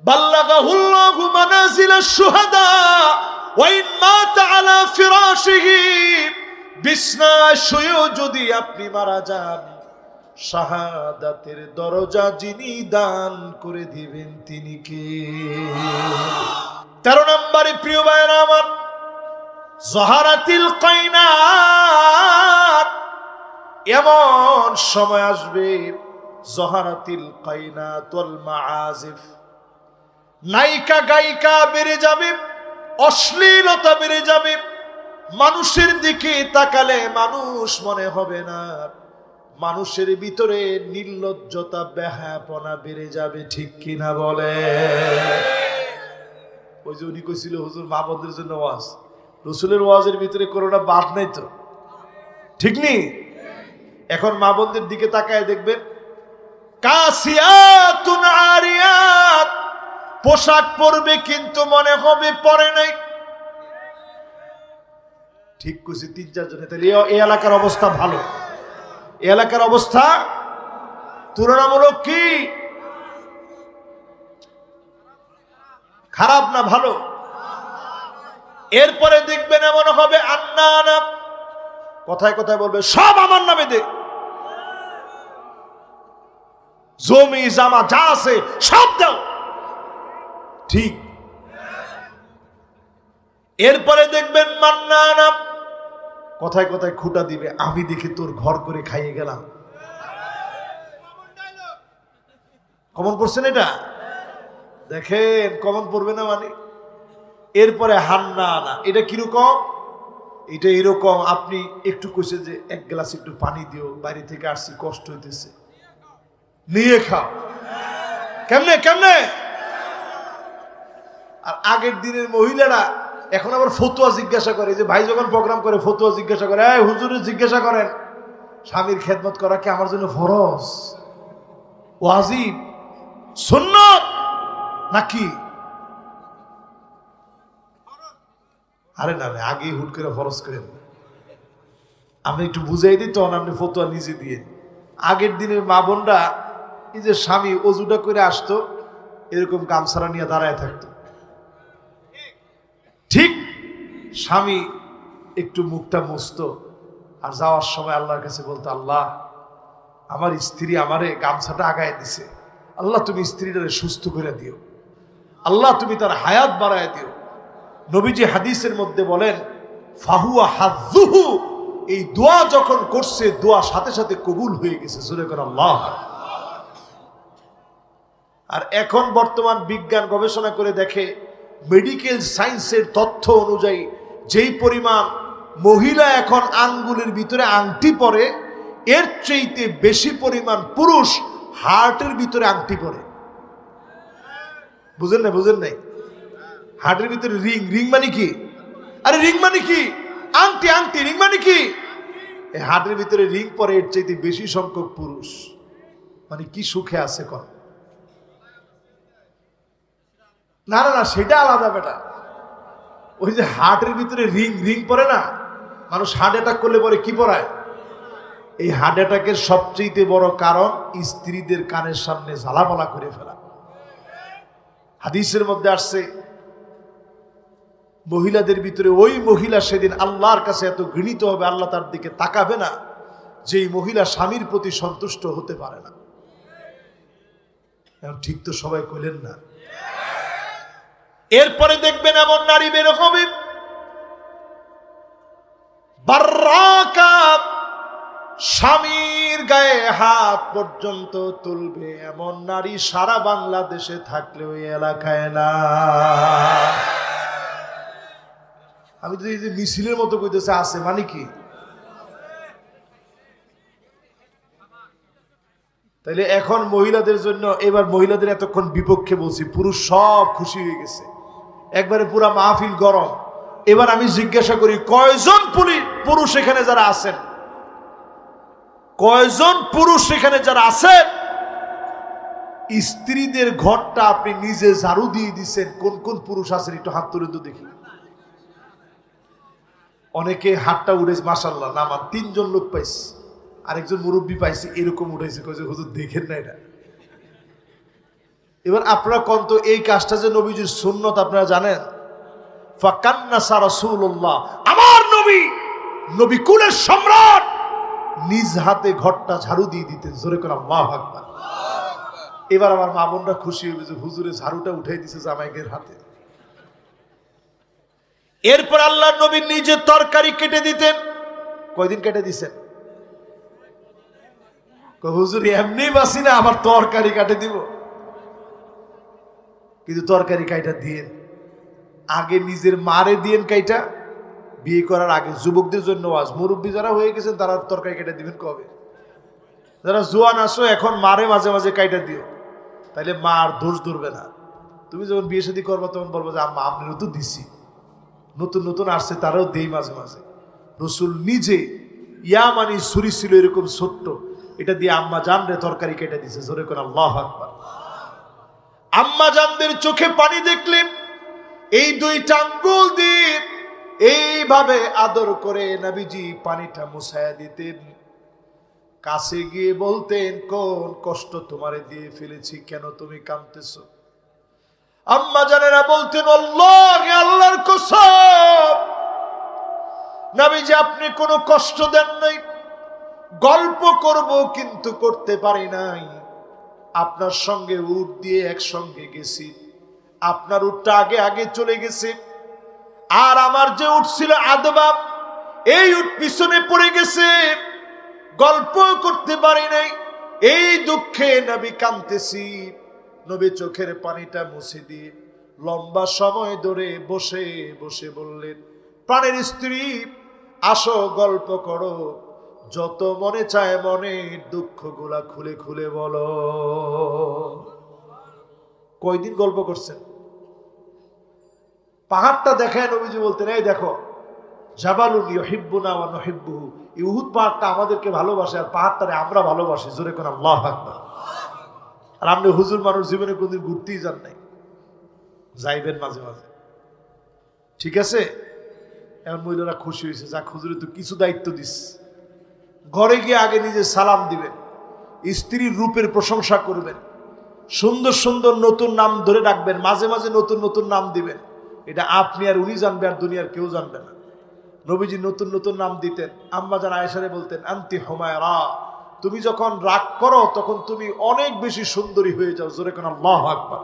বাল্লাগাহুল্লাহু মানাজিলাশ শুহাদা ওয়া ইন মাতা আলা ফিরাশিহি, বিছনায় শুয়েও যদি আপনি মারা যান, শাহাদাতের দরজা যিনি দান করে দিবেন তিনি কে? 13 নম্বরে প্রিয় ভাইরা আমার, জহারাতিল কায়নাত, এমন সময় আসবে, জহারাতিল কায়নাত ওয়াল মাআজিফ, নায়িকা গায়িকা বেড়ে যাবে, অশ্লীলতা বেড়ে যাবে। মানুষের দিকে তাকালে মানুষ মনে হবে না, মানুষের ভিতরে নির্লজ্জতা বেহায়াপনা বেড়ে যাবে। ঠিক কিনা বলে? ওই যে উনি কইছিল হুজুর মা বোনদের জন্য ওয়াজ, রসুলের ওয়াজের ভিতরে কোনোটা বাদ নাই তো, ঠিক নেই? এখন মা বোনদের দিকে তাকায় দেখবেন, কাসিয়াতুন আরিয়াত, পোশাক পরবে কিন্তু মনে হবে পরে নাই। ঠিক কইছি 3-4 জনে। তাহলে এই এলাকার অবস্থা ভালো? এই এলাকার অবস্থা তুলনামূলক কি খারাপ না ভালো? এরপরে দেখবেন এমন হবে আন্নানা, কথায় কথায় বলবে সব আমার নামে দে, জমি জামা যা আছে সব দাও। ঠিক। এরপরে দেখবেন মান্নানা, কথায় কথায় খুঁটা দিবে, আমি দেখে তোর ঘর করে খাইয়ে গেলাম। কমন পড়ছেন এটা? দেখেন কমন পড়বে না মানে। এরপরে হান্নানা, এটা কিরকম? এটা এরকম, আপনি একটু কইছে যে 1 গ্লাস একটু পানি দিও, বাইরে থেকে আসছি কষ্ট হইতেছে, নিয়ে খাও। কেমনে কেমনে? আর আগের দিনের মহিলারা এখন আবার ফতুয়া জিজ্ঞাসা করে, যে ভাই যখন প্রোগ্রাম করে ফতুয়া জিজ্ঞাসা করে, এই হুজুরে জিজ্ঞাসা করেন স্বামীর খেদমত করা কি আমার জন্য ফরজ, ওয়াজিব, সুন্নাত নাকি? আরে না, আগেই হুট করে ফরজ করেন, আমি একটু বুঝাই দিই তখন আপনি ফতুয়া নিজে দিয়ে। আগের দিনের মা বোনরা এই যে স্বামী অজুটা করে আসতো, এরকম গামছাড়া নিয়ে দাঁড়ায় থাকতো, ঠিক স্বামী একটু মুখটা মুছতো, আর যাওয়ার সময় আল্লাহর কাছে বলতো, আল্লাহ আমার স্ত্রী আমারে গামছাটা আগায় দিছে, আল্লাহ তুমি স্ত্রীটারে সুস্থ করে দিও, আল্লাহ তুমি তার হায়াত বাড়ায় দিও। নবীজি হাদিসের মধ্যে বলেন, ফাহুয়া হাযুহু, এই দোয়া যখন করছে দোয়া সাথে সাথে কবুল হয়ে গেছে। জোরে করে আল্লাহ। আর এখন বর্তমান বিজ্ঞান গবেষণা করে দেখে, মেডিকেল সায়েন্সের তথ্য অনুযায়ী যেই পরিমাণ মহিলা এখন আঙ্গুলের ভিতরে আংটি পরে, এর চাইতে বেশি পরিমাণ পুরুষ হার্টের ভিতরে আংটি পরে। বুঝেন না? বুঝেন নাই? হার্টের ভিতরে রিং, রিং মানে কি? আরে রিং মানে কি? আংটি, আংটি, রিং মানে কি? এই হার্টের ভিতরে রিং পরে এর চাইতে বেশি সংখ্যক পুরুষ। মানে কি সুখে আছে কর? না না না, সেটা আলাদা বেটা। ওই যে হার্টের ভিতরে রিং, রিং পরে না, মানুষ হার্ট অ্যাটাক করলে পরে কি পরায়? এই হার্ট অ্যাটাকের সবচেয়ে বড় কারণ স্ত্রীদের কানের সামনে ঝালাপালা করে ফেলা। হাদিসের মধ্যে আসছে, মহিলাদের ভিতরে ওই মহিলা সেদিন আল্লাহর কাছে এত ঘৃণিত হবে, আল্লাহ তার দিকে তাকাবে না, যেই মহিলা স্বামীর প্রতি সন্তুষ্ট হতে পারে না। ঠিক তো সবাই কইলেন না? এরপরে দেখবেন এমন নারী বের হবে, বাররাকা, স্বামীর গায়ে হাত পর্যন্ত তুলবে এমন নারী সারা বাংলাদেশে থাকলে ওই এলাকায় না। আমি তো এই যে মিছিলের মতো কইতেছে আছে, মানে কি? তাইলে এখন মহিলাদের জন্য, এবার মহিলাদের এতক্ষণ বিপক্ষে বলছি, পুরুষ সব খুশি হয়ে গেছে, একবারে পুরা মাহফিল গরম। এবার আমি জিজ্ঞাসা করি, কয়জন পুরুষ এখানে যারা আছেন, কয়জন পুরুষ এখানে যারা আছেন স্ত্রীদের ঘরটা আপনি নিজে ঝাড়ু দিয়ে দিচ্ছেন? কোন কোন পুরুষ আছেন একটু হাত তুলে তো দেখি। অনেকে হাতটা উঠেছে, মাশাআল্লাহ, না আমার 3 জন লোক পাইছি, আরেকজন মুরব্বী পাইছি, এরকম উঠেছে, কয়েছে হুজুর দেখেন না এটা। এবার আপনারা কোন তো এই কাজটা যে নবীজির সুন্নত আপনারা জানেন? ফাকান্নাসা রাসূলুল্লাহ, আমার নবী, নবী কুলের সম্রাট, নিজ হাতে ঘরটা ঝাড়ু দিয়ে দিতেন। জোরে করে আল্লাহু আকবার। এবার আমার মা বোনরা খুশি হবে যে হুজুরে ঝাড়ুটা উঠাই দিছে জামাইয়ের হাতে। এরপর আল্লাহর নবী নিজে তরকারি কেটে দিতেন। কয়দিন কেটে দিছেন? হুজুর এমনি বাসি না, আমার তরকারি কাটে দিব। কিন্তু তরকারি কাইটা দিয়েন, আগে নিজের মারে দিয়েন কাইটা, বিয়ে করার আগে। যুবকদের জন্য আজ, মুরব্বী যারা হয়ে গেছেন তারা তরকারি কেটে দিবেন কবে? যারা জোয়ান আসো এখন মারে মাঝে মাঝে কাইটা দিও, তাইলে মা আর দোষ ধরবে না। তুমি যখন বিয়ে শাদী করবো তখন বলবো যে আম্মা আপনারও তো দিছি, নতুন নতুন আসছে তারাও দেই মাঝে মাঝে। রসুল নিজে ইয়ামানি ছুরি ছিল এরকম ছোট্ট, এটা দিয়ে আম্মা জান রে তরকারি কেটে দিছে। জোরে করে আল্লাহু আকবার। আম্মা জানদের চোখে পানি দেখলে এই 2টা আঙ্গুল দিয়ে এইভাবে আদর করে নবীজি পানিটা মুছায়া দিতেন। কাছে গিয়ে বলতেন, কোন কষ্ট তোমারে দিয়ে ফেলেছি, কেন তুমি কাঁদতেছো? আম্মা জানেরা বলতেন, আল্লাহ, আল্লাহর কসম, নবীজি আপনি কোনো কষ্ট দেন নাই। গল্প করব কিন্তু করতে পারি নাই। আপনার সঙ্গে উট দিয়ে একসঙ্গে গেছি, আপনার উটটা আগে আগে চলে গেছে, আর আমার যে উট ছিল আদবা, এই উট পিছনে পড়ে গেছে, গল্প করতে পারি নাই। এই দুঃখে নবী কাঁদতেছি। নবী চোখের পানিটা মুছে দিয়ে লম্বা সময় ধরে বসে বসে বললেন, প্রাণের স্ত্রী, আসো গল্প করো, যত মনে চায় মনের দুঃখগুলা খুলে খুলে বলো। কয়দিন গল্প করছেন? পাহাড়টা দেখায় নবীজি বলতেন, এই দেখো, জাবালুন ইউহিব্বুনা ওয়া নুহিব্বুহু, এই উহুদ পাহাড়টা আমাদেরকে ভালোবাসে আর পাহাড়টারে আমরা ভালোবাসি। জোরে কোন আল্লাহু আকবার। আর আপনি হুজুর মানুষ, জীবনে কোনদিন ঘুরতেই যান নাই, যাইবেন মাঝে মাঝে, ঠিক আছে? এখন মহিলারা খুশি হয়েছে, যাক হুজুরে তো কিছু দায়িত্ব দিস। ঘরে গিয়ে আগে নিজে সালাম দিবেন, স্ত্রীর রূপের প্রশংসা করবেন, সুন্দর সুন্দর নতুন নাম ধরে রাখবেন, মাঝে মাঝে নতুন নতুন নাম দিবেন। এটা আপনি আর উনি জানবে, আর দুনিয়ার কেউ জানবে না। নবীজি নতুন নতুন নাম দিতেন। আম্মা জান আয়েশারে বলতেন, আনতি হুমায়রা, তুমি যখন রাগ করো তখন তুমি অনেক বেশি সুন্দরী হয়ে যাও। জোরে কোন আল্লাহু আকবার।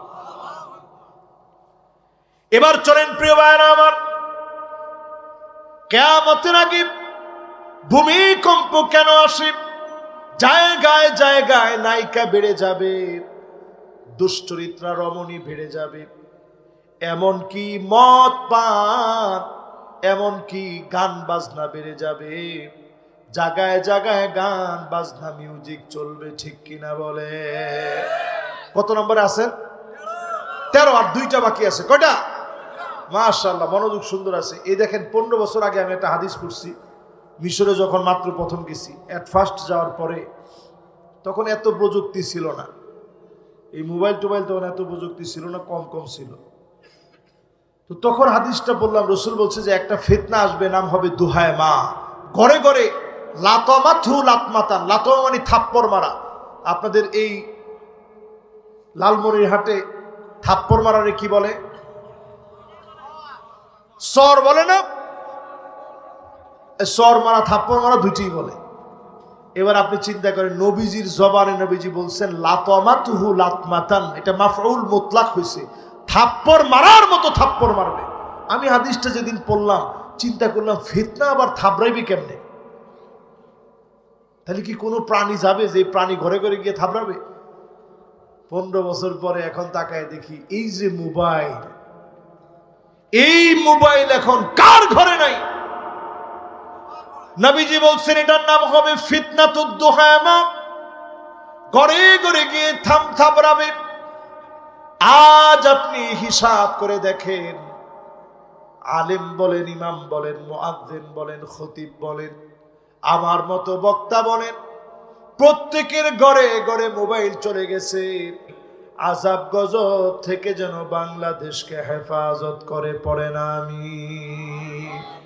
এবার চলেন প্রিয় ভাইরা আমার, কিয়ামতের আগে ভূমিকম্প কেন আসে? জায়গায় জায়গায় নায়িকা বেড়ে যাবে, দুশ্চরিত্রা রমণী বেড়ে যাবে, এমনকি মদ পান, এমনকি গান বাজনা বেড়ে যাবে। জায়গায় জায়গায় গান বাজনা মিউজিক চলবে, ঠিক কিনা বলে? কত নম্বরে আছেন? 13, আর 2টা বাকি আছে। কয়টা? মাশাআল্লাহ, মনোযোগ সুন্দর আছে। এই দেখেন, 15 বছর আগে আমি একটা হাদিস পড়ছি, মিশরে যখন মাত্র প্রথম গেছি, এট ফার্স্ট যাওয়ার পরে, তখন এত প্রযুক্তি ছিল না, এই মোবাইল টোবাইল তখন এত প্রযুক্তি ছিল না, কম কম ছিল। তো তখন হাদিসটা বললাম, রসুল বলছে যে একটা ফিতনা আসবে, নাম হবে দুহায় মা। ঘরে ঘরে লাতমাথু লাতমাতান, লাতমা মানে থাপ্পড় মারা। আপনাদের এই লালমনিরহাটে থাপ্পড় মারারে কি বলে? সর বলে না? সর মারা, থাপ্পড় মারা দুইটাই বলে। এবার আপনি চিন্তা করেন, নবীজির জবানে নবীজি বলছেন লাতমাতুহু লাতমাতান, এটা মাফউল মুতলাক হয়েছে, থাপ্পড় মারার মতো থাপ্পড় মারবে। আমি হাদিসটা যেদিন পড়লাম চিন্তা করলাম, ফিতনা আবার থাবড়াইবে কেমনে? তাহলে কি কোনো প্রাণী যাবে যে প্রাণী ঘরে ঘরে গিয়ে থাবড়াবে? 15 বছর পরে এখন তাকায় দেখি, এই যে মোবাইল, এই মোবাইল এখন কার ঘরে নাই? নবীজি বলছেন এটার নাম হবে ফিতনাতুদ দুহামা। ঘরে ঘরে গিয়ে থাপড়াবে। আজ আপনি হিসাব করে দেখেন, আলেম বলেন, ইমাম বলেন, মুয়াজ্জিন বলেন, খতিব বলেন, আমার মতো বক্তা বলেন, প্রত্যেকের ঘরে ঘরে মোবাইল চলে গেছে। আযাব গজব থেকে যেন বাংলাদেশকে হেফাজত করে পড়েন আমিন।